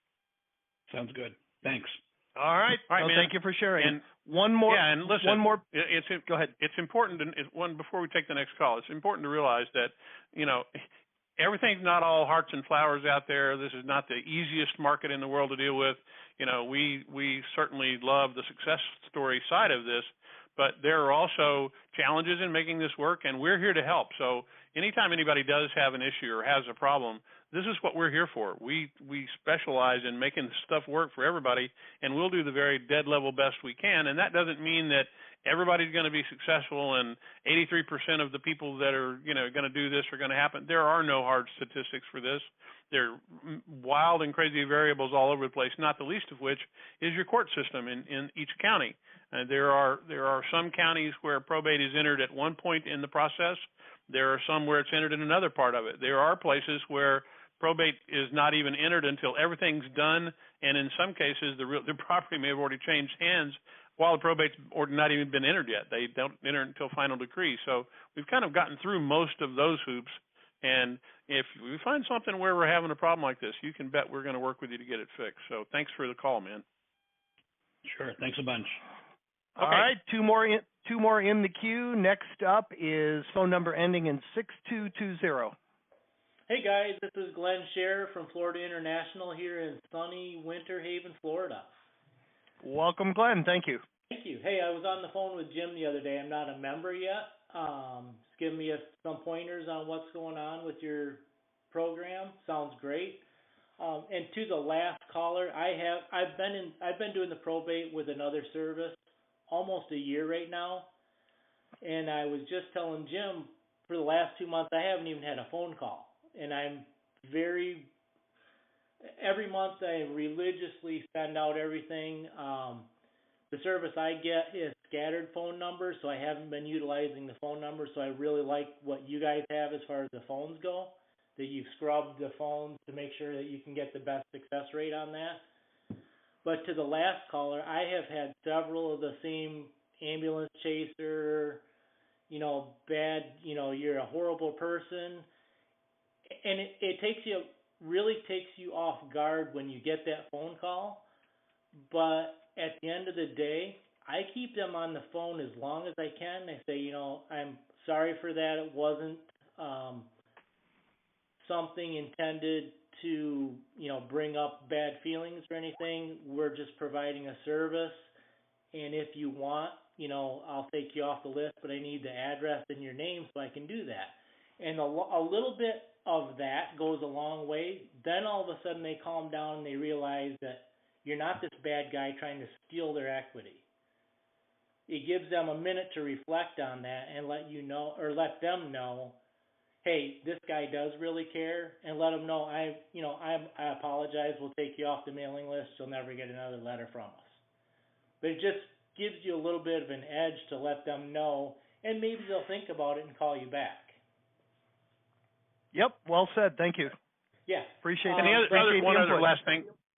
Sounds good. Thanks. All right. Well, thank you for sharing. And one more. Yeah, and listen. One more. Go ahead. It's important. Before we take the next call, it's important to realize that everything's not all hearts and flowers out there. This is not the easiest market in the world to deal with. We certainly love the success story side of this, but there are also challenges in making this work, and we're here to help. So anytime anybody does have an issue or has a problem, this is what we're here for. We specialize in making stuff work for everybody, and we'll do the very dead level best we can. And that doesn't mean that everybody's going to be successful and 83% of the people that are going to do this are going to happen. There are no hard statistics for this. There are wild and crazy variables all over the place, not the least of which is your court system in each county. There are some counties where probate is entered at one point in the process. There are some where it's entered in another part of it. There are places where probate is not even entered until everything's done, and in some cases the property may have already changed hands while the probate's not even been entered yet. They don't enter until final decree. So we've kind of gotten through most of those hoops, And if we find something where we're having a problem like this, you can bet we're going to work with you to get it fixed. So thanks for the call, man. Sure. Thanks a bunch. All right, two more in the queue. Next up is phone number ending in 6220. Hey guys, this is Glenn Scherer from Florida International here in sunny Winter Haven, Florida. Welcome, Glenn. Thank you. Thank you. Hey, I was on the phone with Jim the other day. I'm not a member yet. He's giving me some pointers on what's going on with your program. Sounds great. And to the last caller, I've been doing the probate with another service almost a year right now, and I was just telling Jim for the last 2 months I haven't even had a phone call, and every month I religiously send out everything. The service I get is scattered phone numbers, so I haven't been utilizing the phone numbers, so I really like what you guys have as far as the phones go, that you've scrubbed the phones to make sure that you can get the best success rate on that. But to the last caller, I have had several of the same ambulance chaser, bad, you're a horrible person. And it really takes you off guard when you get that phone call. But at the end of the day, I keep them on the phone as long as I can. I say, I'm sorry for that. It wasn't something intended to, bring up bad feelings or anything. We're just providing a service. And if you want, I'll take you off the list, but I need the address and your name so I can do that. And a little bit of that goes a long way. Then all of a sudden they calm down and they realize that you're not this bad guy trying to steal their equity. It gives them a minute to reflect on that and let them know, hey, this guy does really care, and let them know, I apologize, we'll take you off the mailing list, you'll never get another letter from us. But it just gives you a little bit of an edge to let them know, and maybe they'll think about it and call you back. Yep, well said. Thank you. Yeah. Appreciate And it.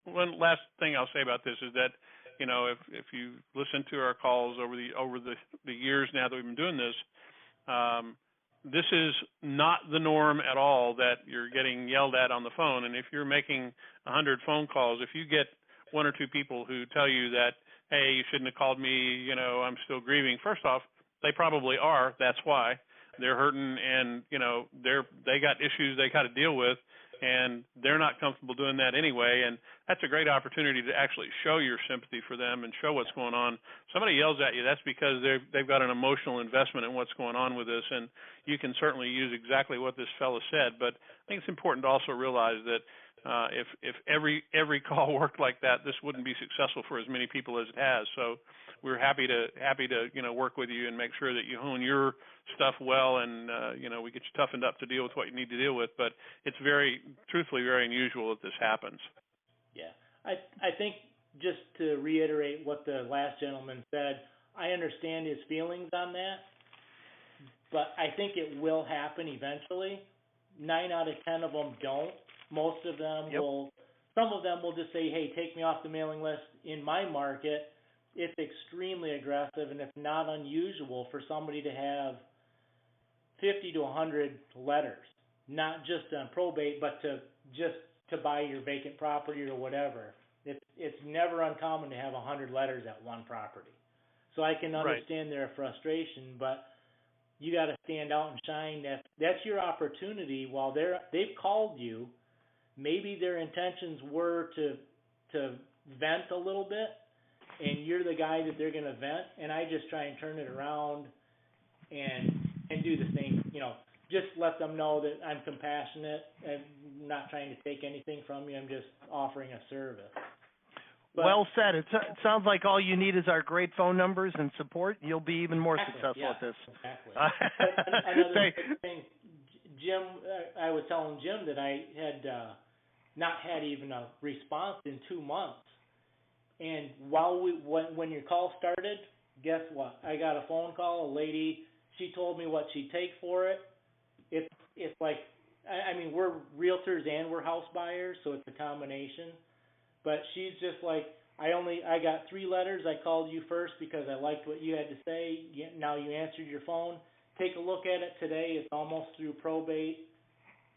One last thing I'll say about this is that, if you listen to our calls over the years now that we've been doing this, this is not the norm at all that you're getting yelled at on the phone. And if you're making 100 phone calls, if you get one or two people who tell you that, hey, you shouldn't have called me, I'm still grieving, first off, they probably are. That's why. They're hurting, and they got issues they got to deal with, and they're not comfortable doing that anyway. And that's a great opportunity to actually show your sympathy for them and show what's going on. Somebody yells at you, that's because they've got an emotional investment in what's going on with this, and you can certainly use exactly what this fellow said. But I think it's important to also realize that if every call worked like that, this wouldn't be successful for as many people as it has. So we're happy to work with you and make sure that you hone your stuff well, and we get you toughened up to deal with what you need to deal with. But it's truthfully very unusual that this happens. Yeah, I think just to reiterate what the last gentleman said, I understand his feelings on that, but I think it will happen eventually. 9 out of 10 of them don't. Most of them will. Some of them will just say, hey, take me off the mailing list. In my market, it's extremely aggressive, and it's not unusual for somebody to have 50 to 100 letters, not just on probate, but to buy your vacant property or whatever. It's never uncommon to have 100 letters at one property. So I can understand their frustration, but you got to stand out and shine. That's your opportunity. While they've called you, maybe their intentions were to vent a little bit, and you're the guy that they're going to vent, and I just try and turn it around and do the same, just let them know that I'm compassionate and not trying to take anything from you. I'm just offering a service. But, well said. It sounds like all you need is our great phone numbers and support. You'll be even more successful at this. Exactly. Another thing, Jim, I was telling Jim that I had not had even a response in 2 months. And when your call started, guess what? I got a phone call. A lady, she told me what she'd take for it. It's like, we're realtors and we're house buyers, so it's a combination. But she's just like, I got 3 letters. I called you first because I liked what you had to say. Now you answered your phone. Take a look at it today. It's almost through probate.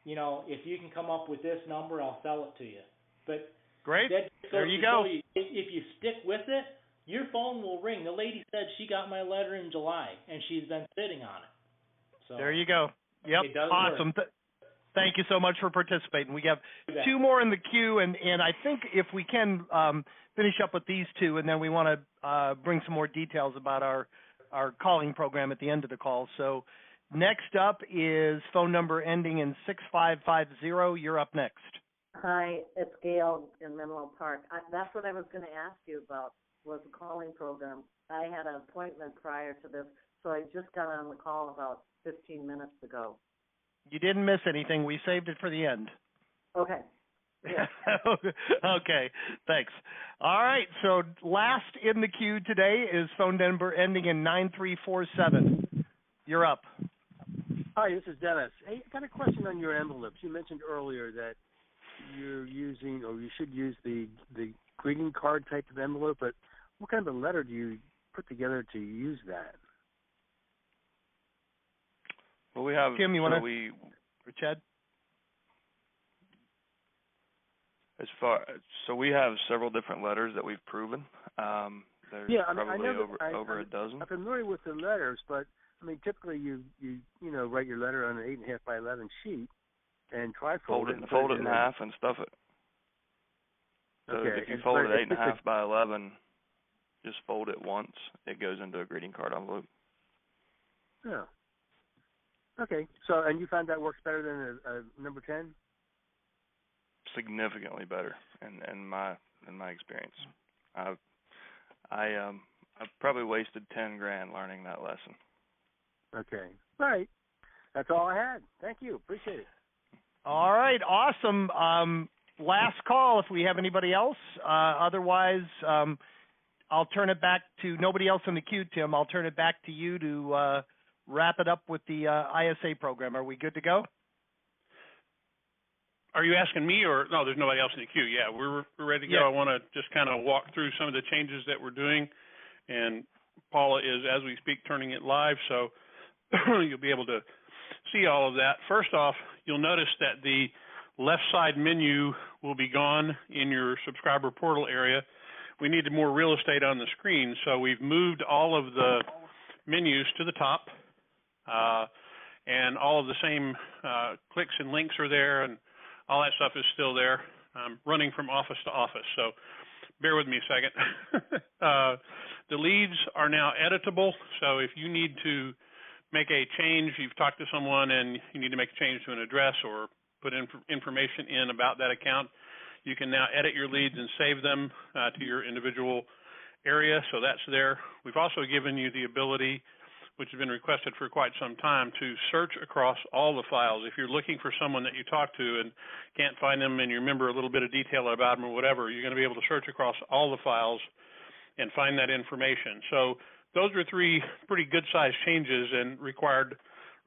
if you can come up with this number, I'll sell it to you. But Great. that There you go. If you stick with it, your phone will ring. The lady said she got my letter in July, and she's been sitting on it. So there you go. Yep. It does Awesome. Thank you so much for participating. We have two more in the queue, and I think if we can finish up with these two, and then we want to bring some more details about our calling program at the end of the call. So next up is phone number ending in 6550. You're up next. Hi, it's Gail in Menlo Park. That's what I was going to ask you about, was the calling program. I had an appointment prior to this, so I just got on the call about 15 minutes ago. You didn't miss anything. We saved it for the end. Okay. Yeah. Okay, thanks. All right, so last in the queue today is phone number ending in 9347. You're up. Hi, this is Dennis. Hey, I got a question on your envelopes. You mentioned earlier that you're using, or you should use the greeting card type of envelope, but what kind of a letter do you put together to use that? Well, we have Tim, you want to? Or Chad? So we have several different letters that we've proven. There's probably over a dozen. I'm familiar with the letters, but I mean, typically you write your letter on an 8.5 by 11 sheet and fold it in half and stuff it. So okay. if you fold it 8.5 by 11, just fold it once. It goes into a greeting card envelope. Yeah. Okay. So, and you found that works better than a number 10? Significantly better, in my experience. I've probably wasted $10,000 learning that lesson. Okay. All right. That's all I had. Thank you. Appreciate it. All right. Awesome. Last call if we have anybody else. Otherwise, I'll turn it back to nobody else in the queue, Tim. I'll turn it back to you to wrap it up with the ISA program. Are we good to go? Are you asking me, or no? There's nobody else in the queue. Yeah, we're ready to go. Yeah. I want to just kind of walk through some of the changes that we're doing, and Paula is, as we speak, turning it live, so you'll be able to see all of that. First off, you'll notice that the left side menu will be gone in your subscriber portal area. We needed more real estate on the screen, so we've moved all of the menus to the top, and all of the same clicks and links are there, and all that stuff is still there. I'm running from office to office, so bear with me a second. The leads are now editable, so if you need to make a change, you've talked to someone and you need to make a change to an address or put information in about that account, you can now edit your leads and save them to your individual area, so that's there. We've also given you the ability, which has been requested for quite some time, to search across all the files. If you're looking for someone that you talk to and can't find them and you remember a little bit of detail about them or whatever, you're going to be able to search across all the files and find that information. So those are three pretty good-sized changes and required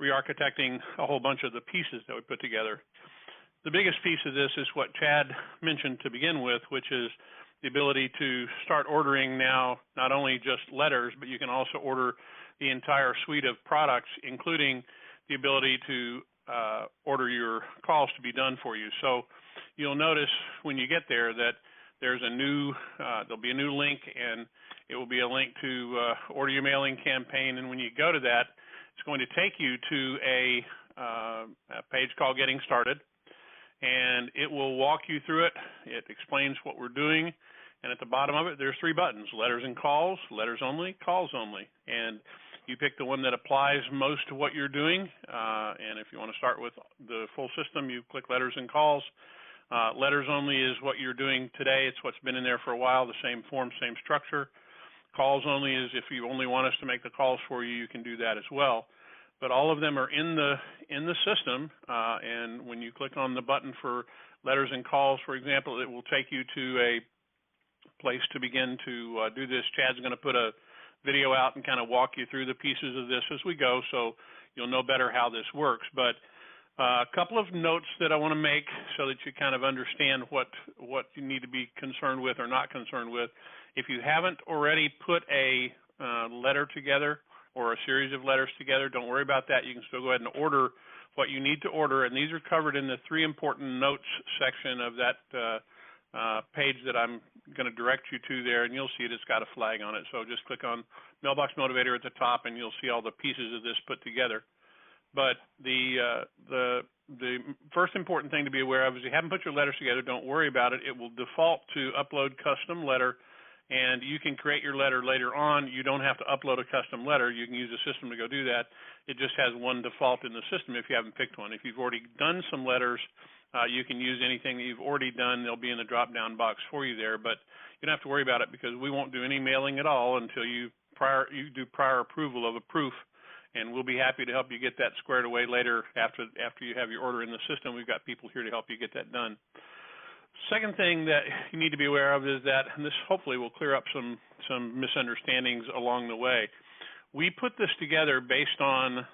re-architecting a whole bunch of the pieces that we put together. The biggest piece of this is what Chad mentioned to begin with, which is the ability to start ordering now not only just letters, but you can also order the entire suite of products, including the ability to order your calls to be done for you. So you'll notice when you get there that there's there'll be a new link, and it will be a link to order your mailing campaign. And when you go to that, it's going to take you to a page called Getting Started, and it will walk you through it. It explains what we're doing. And at the bottom of it, there's three buttons: letters and calls, letters only, calls only. And you pick the one that applies most to what you're doing. And if you want to start with the full system, you click letters and calls. Letters only is what you're doing today. It's what's been in there for a while, the same form, same structure. Calls only is if you only want us to make the calls for you, you can do that as well. But all of them are in the system. And when you click on the button for letters and calls, for example, it will take you to a place to begin to do this. Chad's going to put a video out and kind of walk you through the pieces of this as we go, so you'll know better how this works. But a couple of notes that I want to make so that you kind of understand what you need to be concerned with or not concerned with. If you haven't already put a letter together or a series of letters together, don't worry about that. You can still go ahead and order what you need to order, and these are covered in the 3 important notes section of that page that I'm going to direct you to there, and you'll see it's got a flag on it. So just click on Mailbox Motivator at the top, and you'll see all the pieces of this put together. But the first important thing to be aware of is if you haven't put your letters together, don't worry about it. It will default to upload custom letter, and you can create your letter later on. You don't have to upload a custom letter. You can use the system to go do that. It just has one default in the system if you haven't picked one. If you've already done some letters, you can use anything that you've already done. They'll be in the drop-down box for you there, but you don't have to worry about it because we won't do any mailing at all until you do prior approval of a proof, and we'll be happy to help you get that squared away later after you have your order in the system. We've got people here to help you get that done. Second thing that you need to be aware of is that, and this hopefully will clear up some misunderstandings along the way. We put this together based on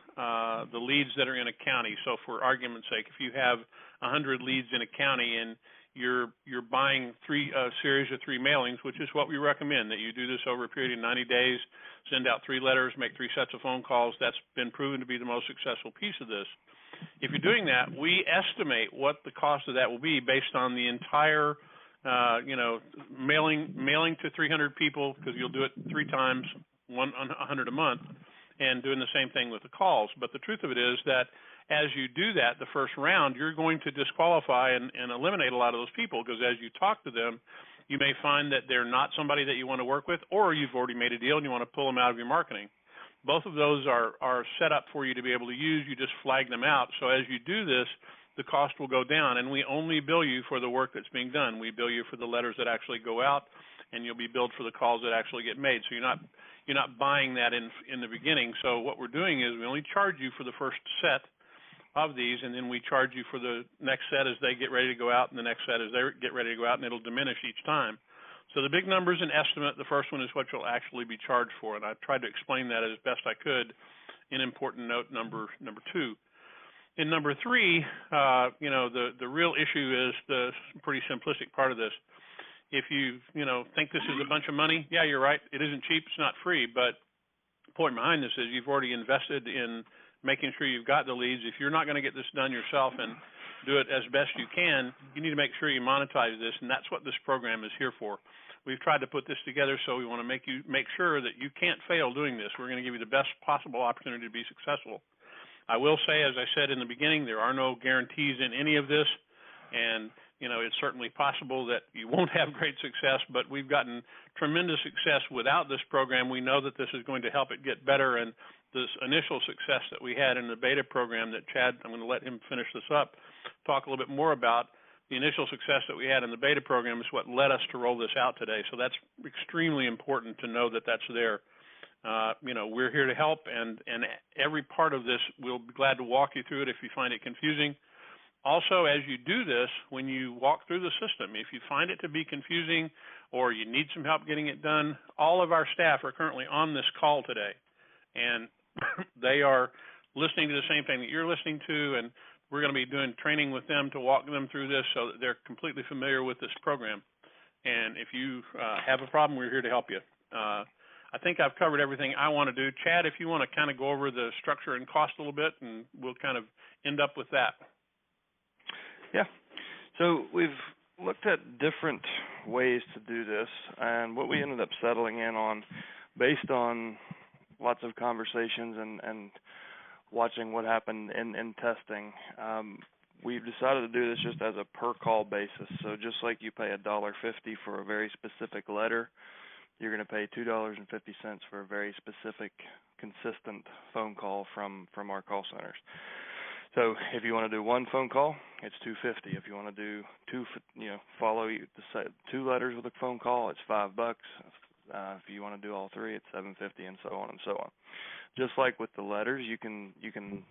the leads that are in a county. So for argument's sake, if you have 100 leads in a county and you're buying a series of 3 mailings, which is what we recommend, that you do this over a period of 90 days, send out 3 letters, make 3 sets of phone calls. That's been proven to be the most successful piece of this. If you're doing that, we estimate what the cost of that will be based on the entire, mailing to 300 people, because you'll do it 3 times, 100 a month, and doing the same thing with the calls. But the truth of it is that as you do that, the first round, you're going to disqualify and eliminate a lot of those people, because as you talk to them, you may find that they're not somebody that you want to work with, or you've already made a deal and you want to pull them out of your marketing. Both of those are set up for you to be able to use. You just flag them out. So as you do this, the cost will go down, and we only bill you for the work that's being done. We bill you for the letters that actually go out, and you'll be billed for the calls that actually get made. So you're not buying that in the beginning. So what we're doing is we only charge you for the first set of these, and then we charge you for the next set as they get ready to go out, and the next set as they get ready to go out, and it'll diminish each time. So the big number is an estimate. The first one is what you'll actually be charged for, and I've tried to explain that as best I could in important note number 2. In number 3, the real issue is the pretty simplistic part of this. If you think this is a bunch of money, yeah, you're right. It isn't cheap. It's not free. But the point behind this is you've already invested in making sure you've got the leads. If you're not going to get this done yourself and do it as best you can, you need to make sure you monetize this, and that's what this program is here for. We've tried to put this together so we want to make sure that you can't fail doing this. We're going to give you the best possible opportunity to be successful. I will say, as I said in the beginning, there are no guarantees in any of this, and it's certainly possible that you won't have great success, but we've gotten tremendous success without this program. We know that this is going to help it get better, and this initial success that we had in the beta program that Chad, I'm going to let him finish this up, talk a little bit more about. The initial success that we had in the beta program is what led us to roll this out today. So that's extremely important to know that that's there. We're here to help, and every part of this, we'll be glad to walk you through it if you find it confusing. Also, as you do this, when you walk through the system, if you find it to be confusing or you need some help getting it done, all of our staff are currently on this call today, and they are listening to the same thing that you're listening to, and we're going to be doing training with them to walk them through this so that they're completely familiar with this program. And if you have a problem, we're here to help you. I think I've covered everything I want to do. Chad, if you want to kind of go over the structure and cost a little bit, and we'll kind of end up with that. Yeah. So we've looked at different ways to do this, and what we ended up settling in on, based on lots of conversations and watching what happened in testing, we've decided to do this just as a per call basis. So just like you pay $1.50 for a very specific letter, you're going to pay $2.50 for a very specific, consistent phone call from our call centers. So if you want to do one phone call, it's $2.50. If you want to do follow 2 letters with a phone call, it's $5. If you want to do all 3, it's $7.50, and so on and so on. Just like with the letters, you can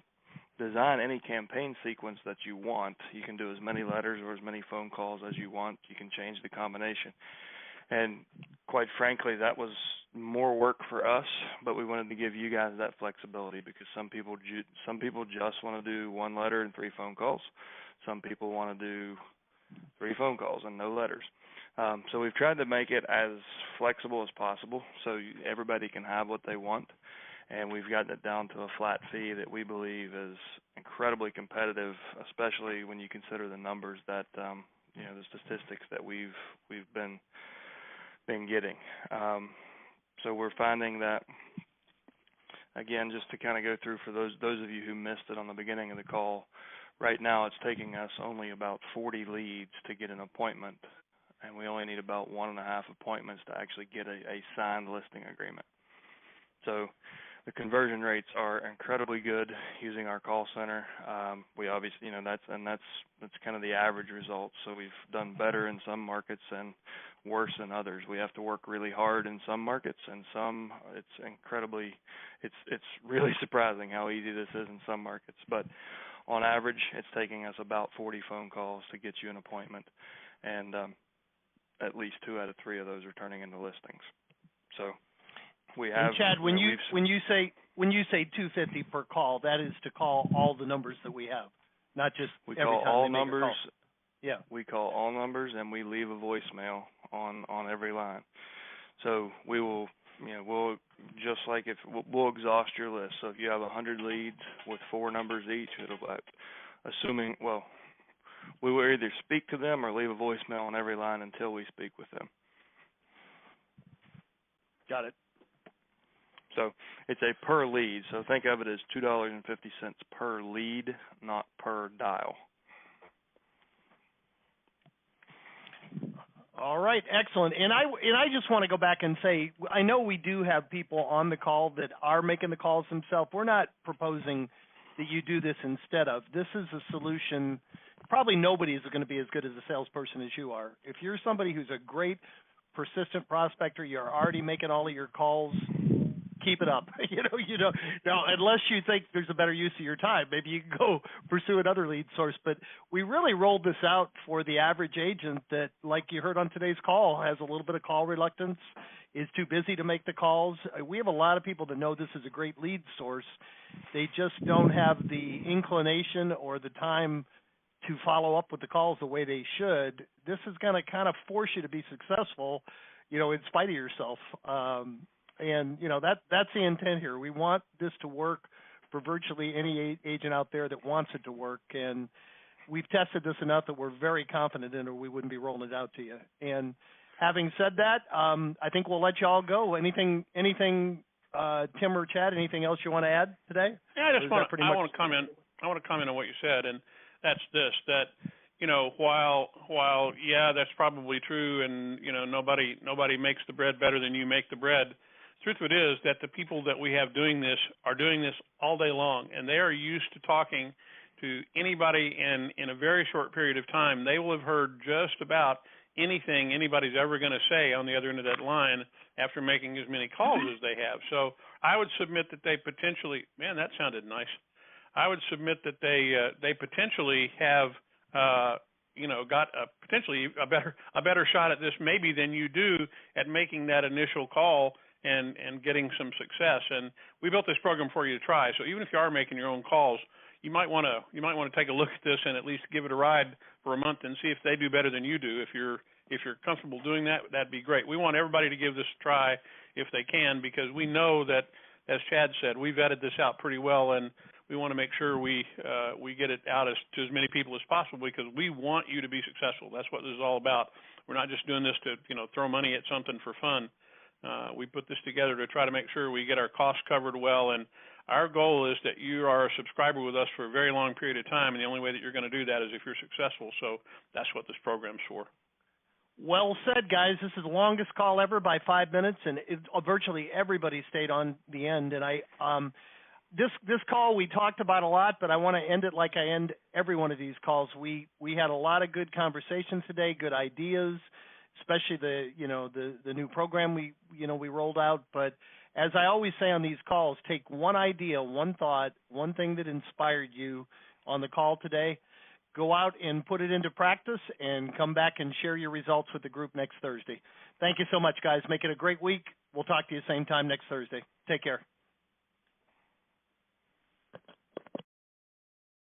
design any campaign sequence that you want. You can do as many letters or as many phone calls as you want. You can change the combination. And quite frankly, that was more work for us, but we wanted to give you guys that flexibility, because some people just want to do 1 letter and 3 phone calls. Some people want to do 3 phone calls and no letters. So we've tried to make it as flexible as possible so everybody can have what they want. and we've gotten it down to a flat fee that we believe is incredibly competitive, especially when you consider the numbers that the statistics that we've been getting. So we're finding that, again, just to kind of go through for those of you who missed it on the beginning of the call, right now it's taking us only about 40 leads to get an appointment, and we only need about 1.5 appointments to actually get a signed listing agreement. So the conversion rates are incredibly good using our call center. We obviously, that's kind of the average result. So we've done better in some markets and worse in others. We have to work really hard in some markets, and some it's really surprising how easy this is in some markets. But on average, it's taking us about 40 phone calls to get you an appointment, and at least 2 out of 3 of those are turning into listings. So we have. And Chad, when you say $250 per call, that is to call all the numbers that we have, not just every time all they make numbers. a call. Yeah. We call all numbers, and we leave a voicemail on every line. So we will, we'll just like if we'll exhaust your list. So if you have 100 leads with 4 numbers each, we will either speak to them or leave a voicemail on every line until we speak with them. Got it. So it's a per lead. So think of it as $2.50 per lead, not per dial. All right, excellent. And I just want to go back and say, I know we do have people on the call that are making the calls themselves. We're not proposing that you do this instead of. This is a solution. Probably nobody is going to be as good as a salesperson as you are. If you're somebody who's a great, persistent prospector, you're already making all of your calls, keep it up. Now, unless you think there's a better use of your time, maybe you can go pursue another lead source. But we really rolled this out for the average agent that, like you heard on today's call, has a little bit of call reluctance, is too busy to make the calls. We have a lot of people that know this is a great lead source. They just don't have the inclination or the time to follow up with the calls the way they should. This is going to kind of force you to be successful, in spite of yourself. And that's the intent here. We want this to work for virtually any agent out there that wants it to work. And we've tested this enough that we're very confident in it, or we wouldn't be rolling it out to you. And having said that, I think we'll let you all go. Anything, Tim or Chad, anything else you want to add today? Yeah, I want to comment on what you said, and that's this, that while that's probably true, and nobody makes the bread better than you make the bread. The truth of it is that the people that we have doing this are doing this all day long, and they are used to talking to anybody in a very short period of time. They will have heard just about anything anybody's ever going to say on the other end of that line after making as many calls as they have. So I would submit that they potentially, man, that sounded nice. I would submit that they potentially have got potentially a better shot at this maybe than you do at making that initial call and getting some success. And we built this program for you to try. So even if you are making your own calls, you might want to take a look at this and at least give it a ride for a month and see if they do better than you do. If you're comfortable doing that, that'd be great. We want everybody to give this a try if they can, because we know that, as Chad said, we vetted this out pretty well, and we want to make sure we get it out to as many people as possible, because we want you to be successful. That's what this is all about. We're not just doing this to throw money at something for fun. We put this together to try to make sure we get our costs covered well, and our goal is that you are a subscriber with us for a very long period of time, and the only way that you're going to do that is if you're successful. So that's what this program's for. Well said, guys. This is the longest call ever by 5 minutes, and virtually everybody stayed on the end. And this call we talked about a lot, but I want to end it like I end every one of these calls. We had a lot of good conversations today, good ideas, especially the new program we rolled out. But as I always say on these calls, take one idea, one thought, one thing that inspired you on the call today, go out and put it into practice, and come back and share your results with the group next Thursday. Thank you so much, guys. Make it a great week. We'll talk to you same time next Thursday. Take care.